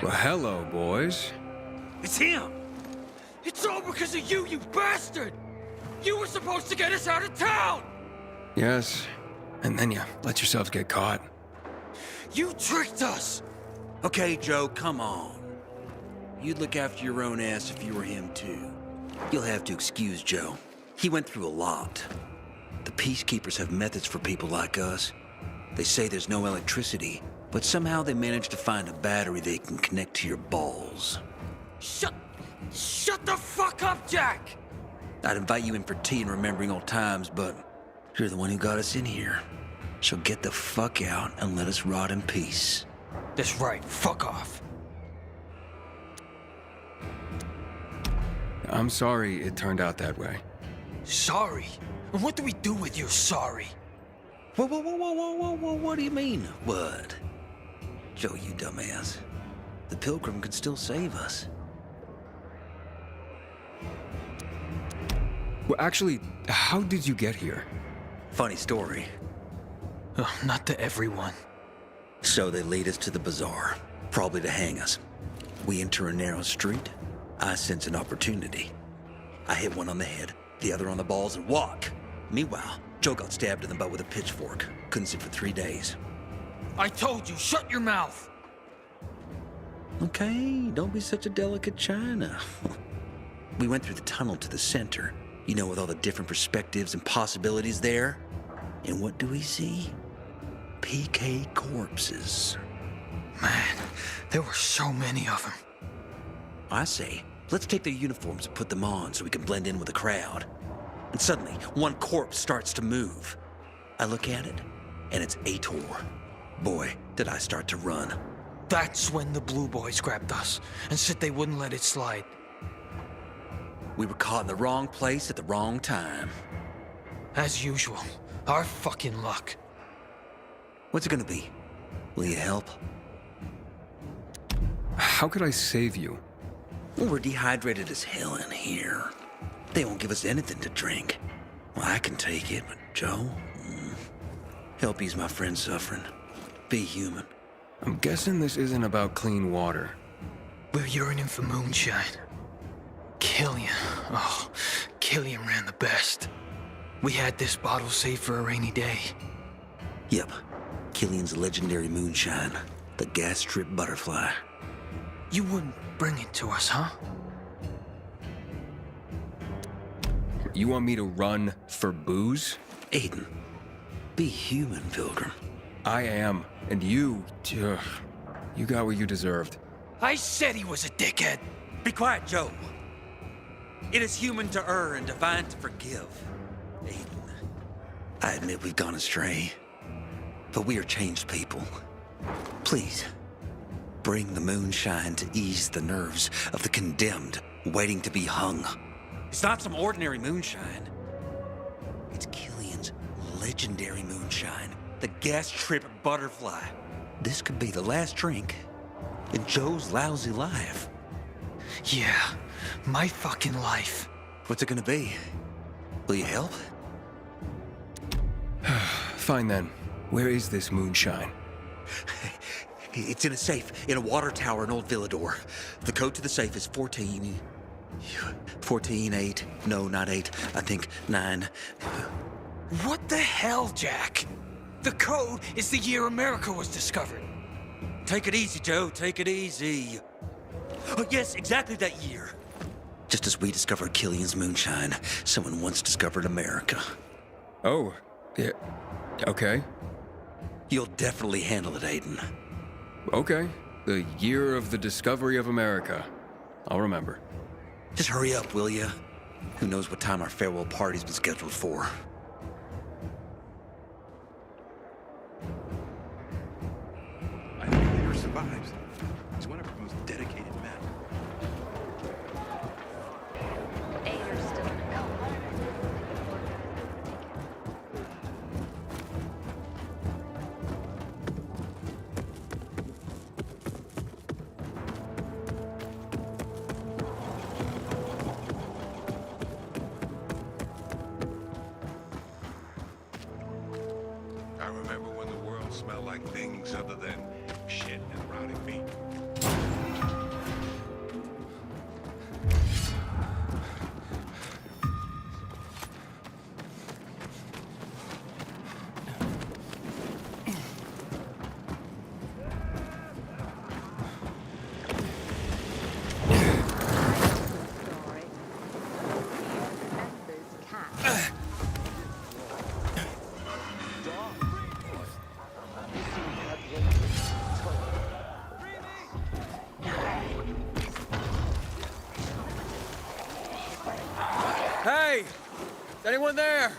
Speaker 1: Well, hello, boys.
Speaker 4: It's him! It's all because of you, you bastard! You were supposed to get us out of town!
Speaker 1: Yes, and then you let yourselves get caught.
Speaker 4: You tricked us!
Speaker 18: Okay, Joe, come on. You'd look after your own ass if you were him, too. You'll have to excuse Joe. He went through a lot. The Peacekeepers have methods for people like us. They say there's no electricity, but somehow they managed to find a battery they can connect to your balls.
Speaker 4: Shut the fuck up, Jack!
Speaker 18: I'd invite you in for tea and remembering old times, but you're the one who got us in here. So get the fuck out and let us rot in peace.
Speaker 4: That's right, fuck off.
Speaker 1: I'm sorry it turned out that way.
Speaker 4: Sorry? And what do we do with your sorry?
Speaker 18: Whoa, what do you mean, what? Joe, you dumbass. The Pilgrim could still save us.
Speaker 1: Well, actually, how did you get here?
Speaker 18: Funny story.
Speaker 4: Not to everyone.
Speaker 18: So they lead us to the bazaar, probably to hang us. We enter a narrow street. I sense an opportunity. I hit one on the head, the other on the balls, and walk. Meanwhile, Joe got stabbed in the butt with a pitchfork. Couldn't sit for 3 days.
Speaker 4: I told you, shut your mouth!
Speaker 18: Okay, don't be such a delicate china. We went through the tunnel to the center, you know, with all the different perspectives and possibilities there. And what do we see? PK corpses.
Speaker 4: Man, there were so many of them.
Speaker 18: I say, let's take their uniforms and put them on so we can blend in with the crowd. And suddenly, one corpse starts to move. I look at it, and it's Aitor. Boy, did I start to run.
Speaker 4: That's when the Blue Boys grabbed us and said they wouldn't let it slide.
Speaker 18: We were caught in the wrong place at the wrong time.
Speaker 4: As usual, our fucking luck.
Speaker 18: What's it gonna be? Will you help?
Speaker 1: How could I save you?
Speaker 18: Well, we're dehydrated as hell in here. They won't give us anything to drink. Well, I can take it, but Joe? Help ease my friend's suffering. Be human.
Speaker 1: I'm guessing this isn't about clean water.
Speaker 4: We're yearning for moonshine. Killian. Oh, Killian ran the best. We had this bottle saved for a rainy day.
Speaker 18: Yep. Killian's legendary moonshine. The gas trip butterfly.
Speaker 4: You wouldn't bring it to us, huh?
Speaker 1: You want me to run for booze?
Speaker 18: Aiden, be human, Pilgrim.
Speaker 1: I am, and you got what you deserved.
Speaker 4: I said he was a dickhead.
Speaker 18: Be quiet, Joe. It is human to err and divine to forgive. Aiden, I admit we've gone astray, but we are changed people. Please, Bring the moonshine to ease the nerves of the condemned waiting to be hung. It's not some ordinary moonshine. It's Killian's legendary moonshine, the gas trip butterfly. This could be the last drink in Joe's lousy life.
Speaker 4: Yeah, my fucking life.
Speaker 18: What's it gonna be? Will you help?
Speaker 1: Fine then. Where is this moonshine?
Speaker 18: It's in a safe, in a water tower in Old Villador. The code to the safe is 14... 14-8. No, not 8. I think 9.
Speaker 4: What the hell, Jack? The code is the year America was discovered.
Speaker 18: Take it easy, Joe. Take it easy. Oh, yes, exactly that year. Just as we discovered Killian's moonshine, someone once discovered America.
Speaker 1: Oh, yeah. Okay.
Speaker 18: You'll definitely handle it, Aiden.
Speaker 1: Okay. The year of the discovery of America. I'll remember.
Speaker 18: Just hurry up, will ya? Who knows what time our farewell party's been scheduled for?
Speaker 14: I hope the leader survives. He's one of our most dedicated men.
Speaker 6: Ader's still in a coma.
Speaker 12: I remember when the world smelled like things other than shit and rotting meat.
Speaker 1: Hey! Is anyone there?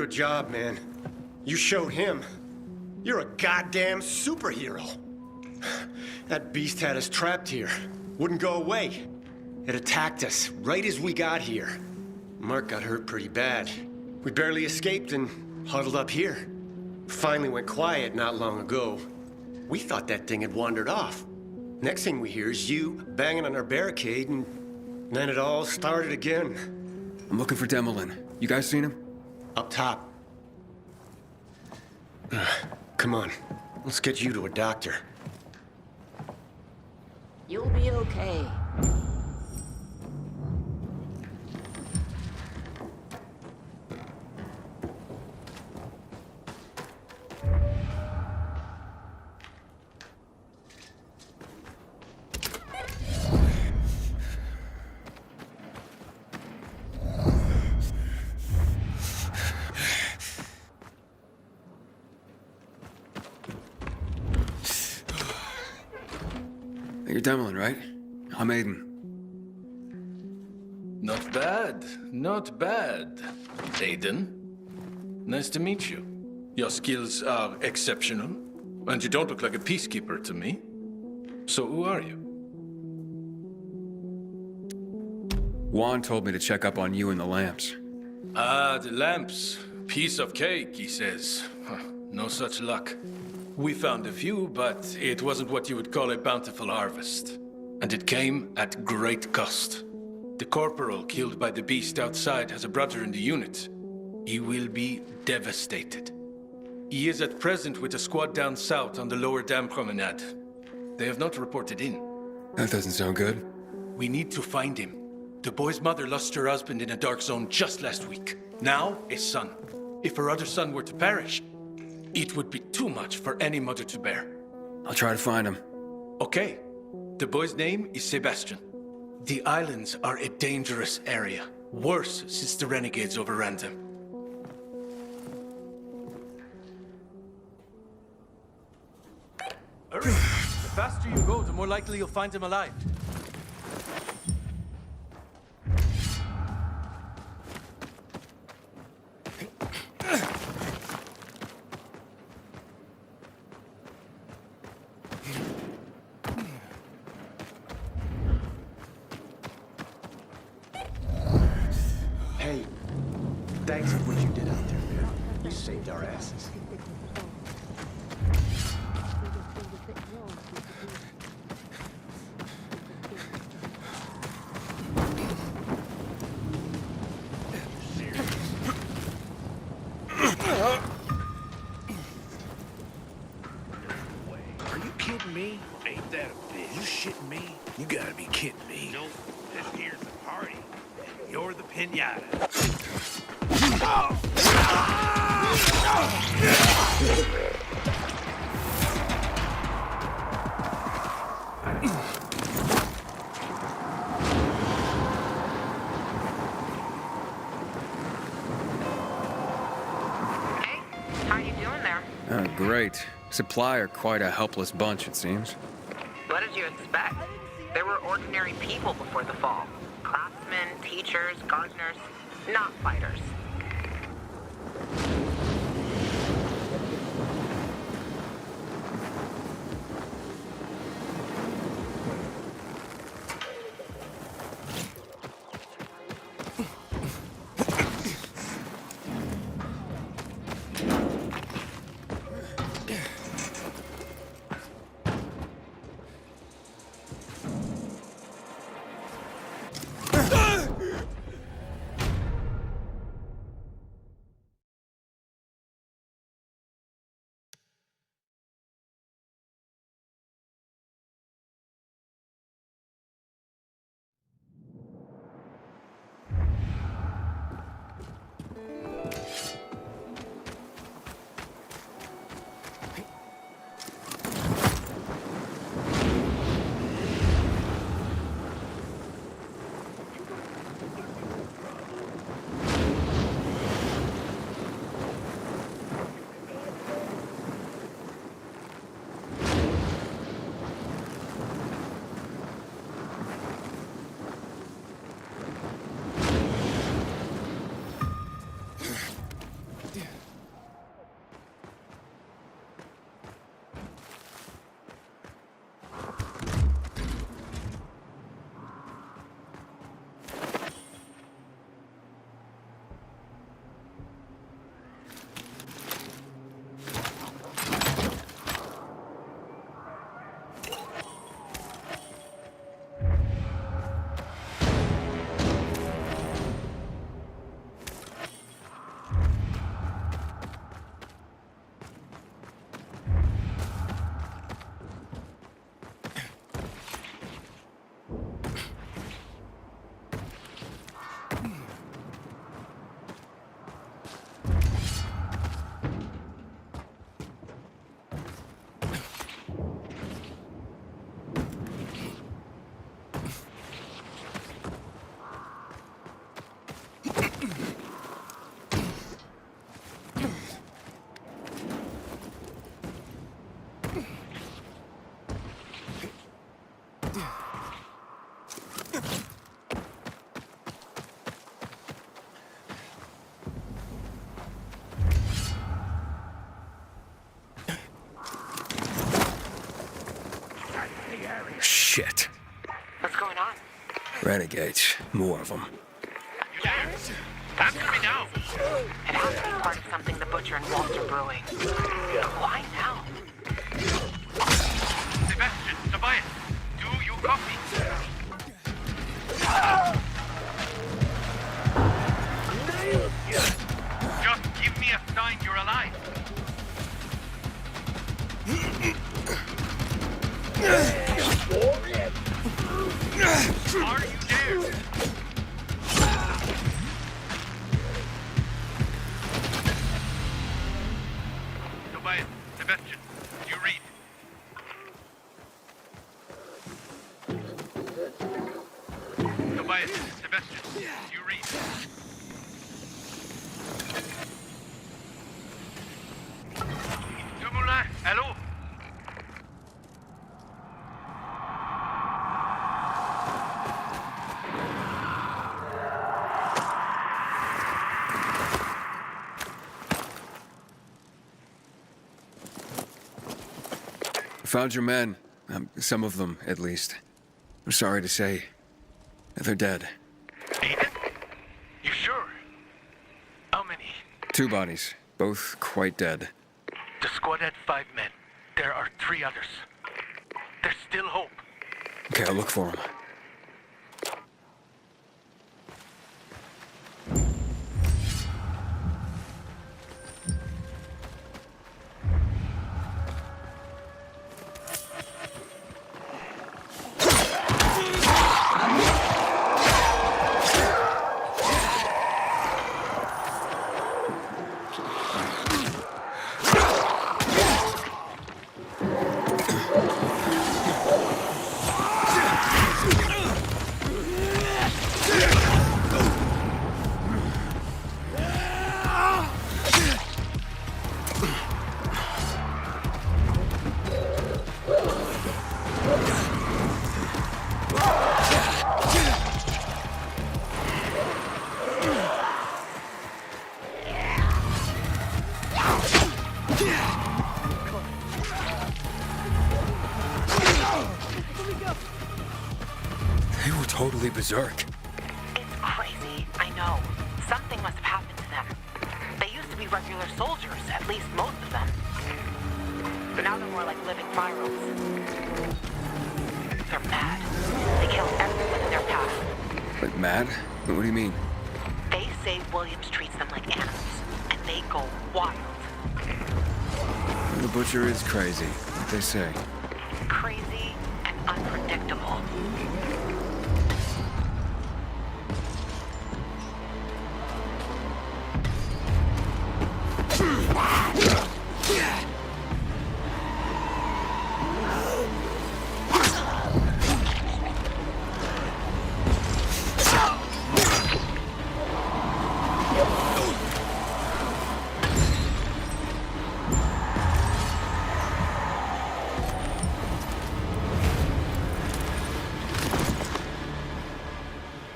Speaker 2: Good job, man. You showed him. You're a goddamn superhero. That beast had us trapped here. Wouldn't go away. It attacked us right as we got here. Mark got hurt pretty bad. We barely escaped and huddled up here. Finally went quiet not long ago. We thought that thing had wandered off. Next thing we hear is you banging on our barricade, and then it all started again.
Speaker 1: I'm looking for Demolin. You guys seen him?
Speaker 2: Up top. Come on. Let's get you to a doctor.
Speaker 10: You'll be okay.
Speaker 1: You're Demolin, right? I'm Aiden.
Speaker 11: Not bad. Not bad. Aiden. Nice to meet you. Your skills are exceptional, and you don't look like a peacekeeper to me. So who are you?
Speaker 1: Juan told me to check up on you and the lamps.
Speaker 11: Ah, the lamps. Piece of cake, he says. Huh, no such luck. We found a few, but it wasn't what you would call a bountiful harvest. And it came at great cost. The corporal killed by the beast outside has a brother in the unit. He will be devastated. He is at present with a squad down south on the lower dam promenade. They have not reported in.
Speaker 1: That doesn't sound good.
Speaker 11: We need to find him. The boy's mother lost her husband in a dark zone just last week. Now, a son. If her other son were to perish, it would be too much for any mother to bear.
Speaker 1: I'll try to find him.
Speaker 11: Okay. The boy's name is Sebastian. The islands are a dangerous area. Worse since the renegades overran them. Hurry! The faster you go, the more likely you'll find him alive.
Speaker 2: Hey, thanks for what you did out there, man. You saved our asses.
Speaker 17: Are you kidding me? Ain't that a bitch? You shitting me? You gotta be kidding me. Nope. This here's the party. You're the pinata.
Speaker 16: How you doing there?
Speaker 1: Oh, great. Supply are quite a helpless bunch, it seems.
Speaker 16: What did you expect? There were ordinary people before the fall. Craftsmen, teachers, gardeners, not fighters.
Speaker 1: Renegades. More of them.
Speaker 16: Answer me now. It has to be part of something the Butcher and Walter are brewing. Why now?
Speaker 14: Sebastian, Tobias, do you copy? Just give me a sign you're alive. Are you there? Tobias, Sebastian, you read. Tobias, Sebastian, you read. Dumoulin, hello?
Speaker 1: Found your men. Some of them, at least. I'm sorry to say. They're dead.
Speaker 14: Aiden? You sure? How many?
Speaker 1: 2 bodies. Both quite dead.
Speaker 14: The squad had 5 men. There are 3 others. There's still hope.
Speaker 1: Okay, I'll look for them. They were totally berserk.
Speaker 16: It's crazy, I know. Something must have happened to them. They used to be regular soldiers, at least most of them. But now they're more like living virals. They're mad. They kill everyone in their path.
Speaker 1: Like mad? What do you mean?
Speaker 16: They say Williams treats them like animals, and they go wild.
Speaker 1: The Butcher is crazy, what they say.
Speaker 16: Crazy and unpredictable.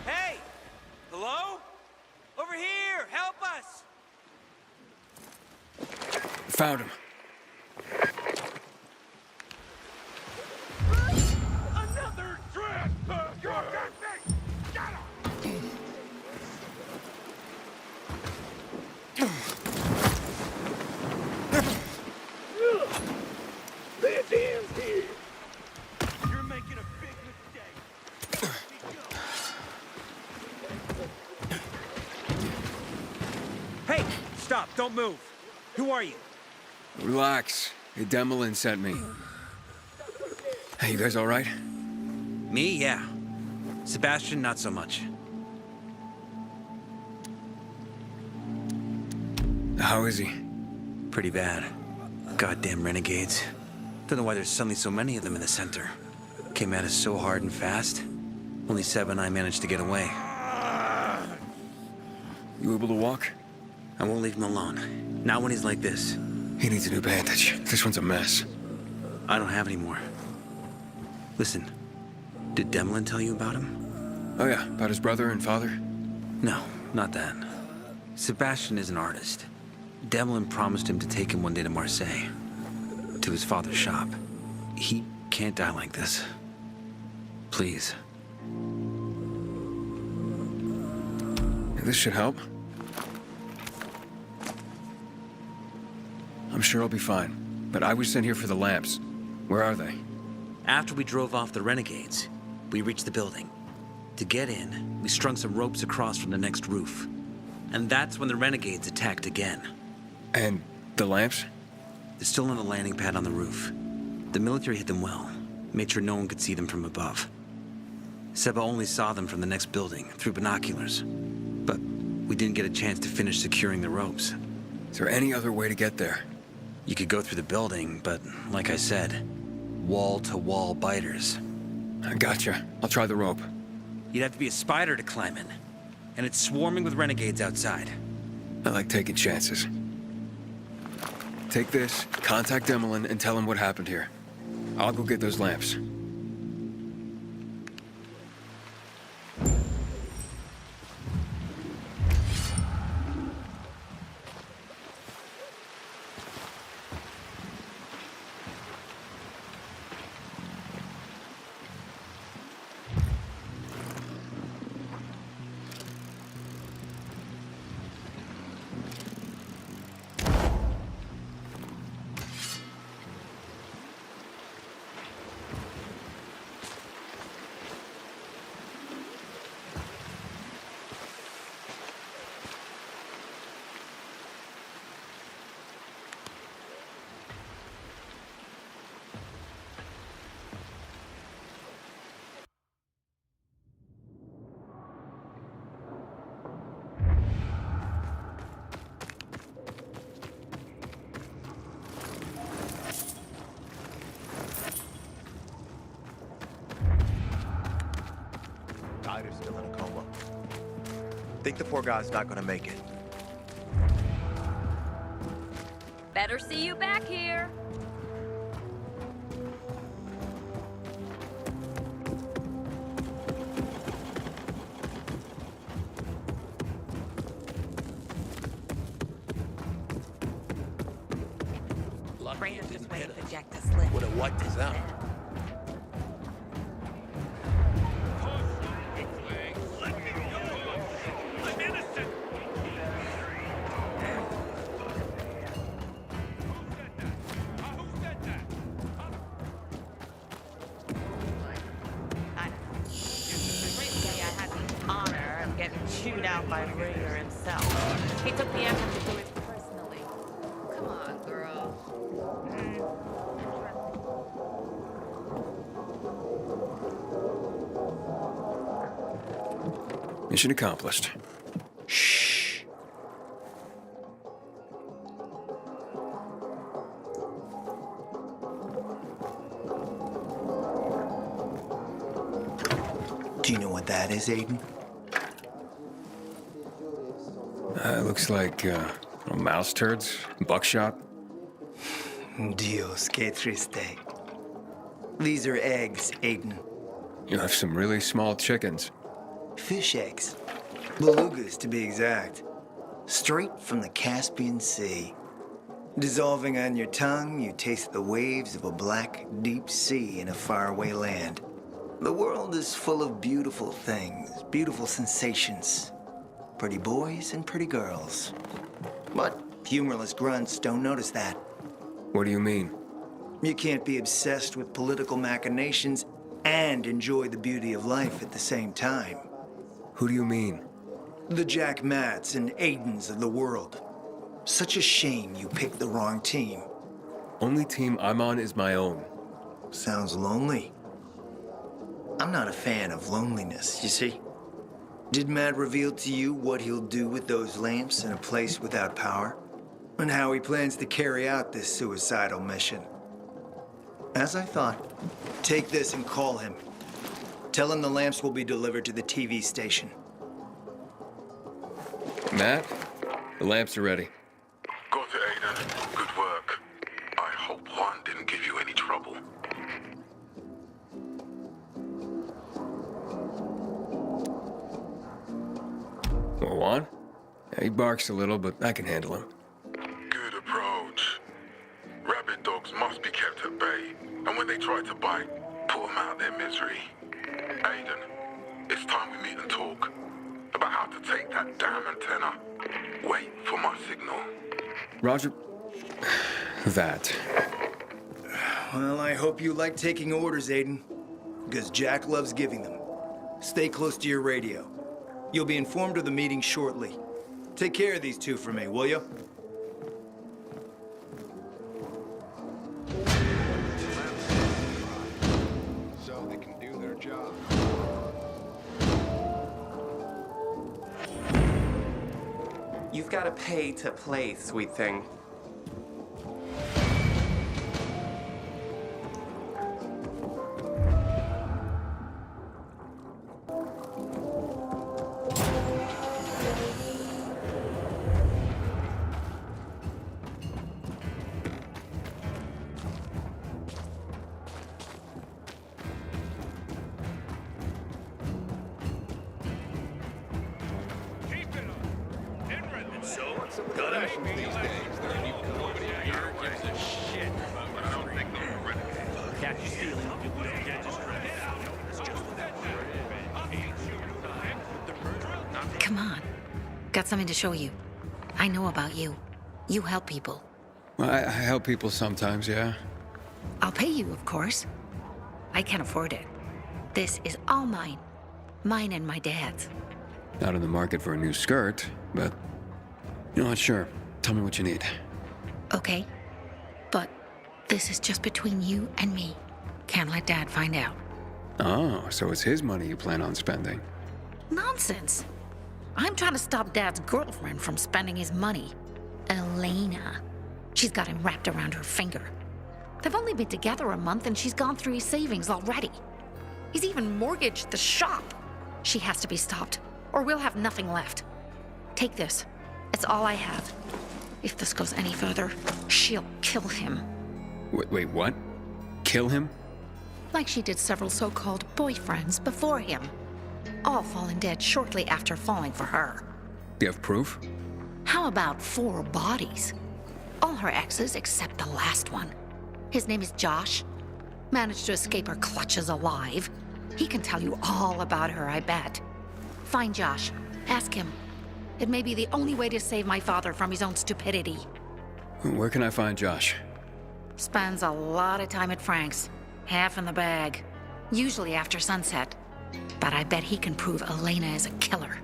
Speaker 18: Hey! Hello? Over here! Help us!
Speaker 1: Found him.
Speaker 14: Another trespasser! Get him! This ends here. You're making a big mistake.
Speaker 18: Hey! Stop! Don't move! Who are you?
Speaker 1: Relax. Demolin sent me. Hey, you guys all right?
Speaker 18: Me, yeah. Sebastian, not so much.
Speaker 1: How is he?
Speaker 18: Pretty bad. Goddamn renegades. Don't know why there's suddenly so many of them in the center. Came at us so hard and fast. Only 7 and I managed to get away.
Speaker 1: You able to walk?
Speaker 18: I won't leave him alone. Not when he's like this.
Speaker 1: He needs a new bandage. This one's a mess.
Speaker 18: I don't have any more. Listen, did Demolin tell you about him?
Speaker 1: Oh yeah, about his brother and father?
Speaker 18: No, not that. Sebastian is an artist. Demolin promised him to take him one day to Marseille. To his father's shop. He can't die like this. Please.
Speaker 1: This should help. I'm sure I'll be fine, but I was sent here for the lamps. Where are they?
Speaker 18: After we drove off the renegades, we reached the building. To get in, we strung some ropes across from the next roof. And that's when the renegades attacked again.
Speaker 1: And the lamps?
Speaker 18: They're still on the landing pad on the roof. The military hid them well, made sure no one could see them from above. Seba only saw them from the next building, through binoculars. But we didn't get a chance to finish securing the ropes.
Speaker 1: Is there any other way to get there?
Speaker 18: You could go through the building, but like I said, wall-to-wall biters.
Speaker 1: I gotcha. I'll try the rope.
Speaker 18: You'd have to be a spider to climb in. And it's swarming with renegades outside.
Speaker 1: I like taking chances. Take this, contact Emmeline, and tell him what happened here. I'll go get those lamps.
Speaker 13: Ryder's still in a coma. Think the poor guy's not gonna make it.
Speaker 6: Better see you back here.
Speaker 21: Rainer's just waiting for Jack to slip.
Speaker 17: Would have wiped us out.
Speaker 21: Chewed out by Rainer himself. He took the effort to do it personally.
Speaker 10: Come on, girl.
Speaker 1: Mission accomplished. Shh.
Speaker 20: Do you know what that is, Aiden?
Speaker 1: Looks like, mouse turds, buckshot.
Speaker 20: Dios, que triste. These are eggs, Aiden.
Speaker 1: You have some really small chickens.
Speaker 20: Fish eggs. Belugas, to be exact. Straight from the Caspian Sea. Dissolving on your tongue, you taste the waves of a black, deep sea in a faraway land. The world is full of beautiful things, beautiful sensations. Pretty boys and pretty girls. But humorless grunts don't notice that.
Speaker 1: What do you mean?
Speaker 20: You can't be obsessed with political machinations and enjoy the beauty of life at the same time.
Speaker 1: Who do you mean?
Speaker 20: The Jack Matts and Aidens of the world. Such a shame you picked the wrong team.
Speaker 1: Only team I'm on is my own.
Speaker 20: Sounds lonely. I'm not a fan of loneliness, you see. Did Matt reveal to you what he'll do with those lamps in a place without power? And how he plans to carry out this suicidal mission? As I thought, take this and call him. Tell him the lamps will be delivered to the TV station.
Speaker 1: Matt, the lamps are ready.
Speaker 12: Got it, Aiden. Good work. I hope Juan didn't give you any trouble.
Speaker 1: Well, Juan? Yeah, he barks a little, but I can handle him.
Speaker 12: Good approach. Rabid dogs must be kept at bay, and when they try to bite, put them out of their misery. Aiden, it's time we meet and talk. about how to take that damn antenna. Wait for my signal.
Speaker 1: Roger. That.
Speaker 5: Well, I hope you like taking orders, Aiden. Because Jack loves giving them. Stay close to your radio. You'll be informed of the meeting shortly. Take care of these two for me, will you?
Speaker 15: So they can do their job.
Speaker 19: You've got to pay to play, sweet thing.
Speaker 23: Come on. Got something to show you. I know about you. You help people.
Speaker 1: Well, I help people sometimes, yeah.
Speaker 23: I'll pay you, of course. I can't afford it. This is all mine. Mine and my dad's.
Speaker 1: Not in the market for a new skirt, but... You know what, sure. Tell me what you need.
Speaker 23: Okay. But this is just between you and me. Can't let Dad find out.
Speaker 1: Oh, so it's his money you plan on spending.
Speaker 23: Nonsense. I'm trying to stop Dad's girlfriend from spending his money. Elena. She's got him wrapped around her finger. They've only been together a month and she's gone through his savings already. He's even mortgaged the shop. She has to be stopped, or we'll have nothing left. Take this. It's all I have. If this goes any further, she'll kill him.
Speaker 1: Wait, what? Kill him?
Speaker 23: Like she did several so-called boyfriends before him. All falling dead shortly after falling for her.
Speaker 1: Do you have proof?
Speaker 23: How about 4 bodies? All her exes except the last one. His name is Josh. Managed to escape her clutches alive. He can tell you all about her, I bet. Find Josh. Ask him. It may be the only way to save my father from his own stupidity.
Speaker 1: Where can I find Josh?
Speaker 23: Spends a lot of time at Frank's. Half in the bag. Usually after sunset. But I bet he can prove Elena is a killer.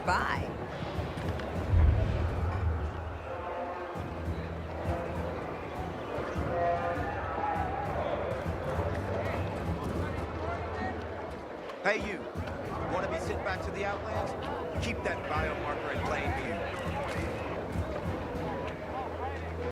Speaker 24: Bye.
Speaker 13: Hey, you. Want to be sent back to the Outlands? Keep that biomarker in plain view.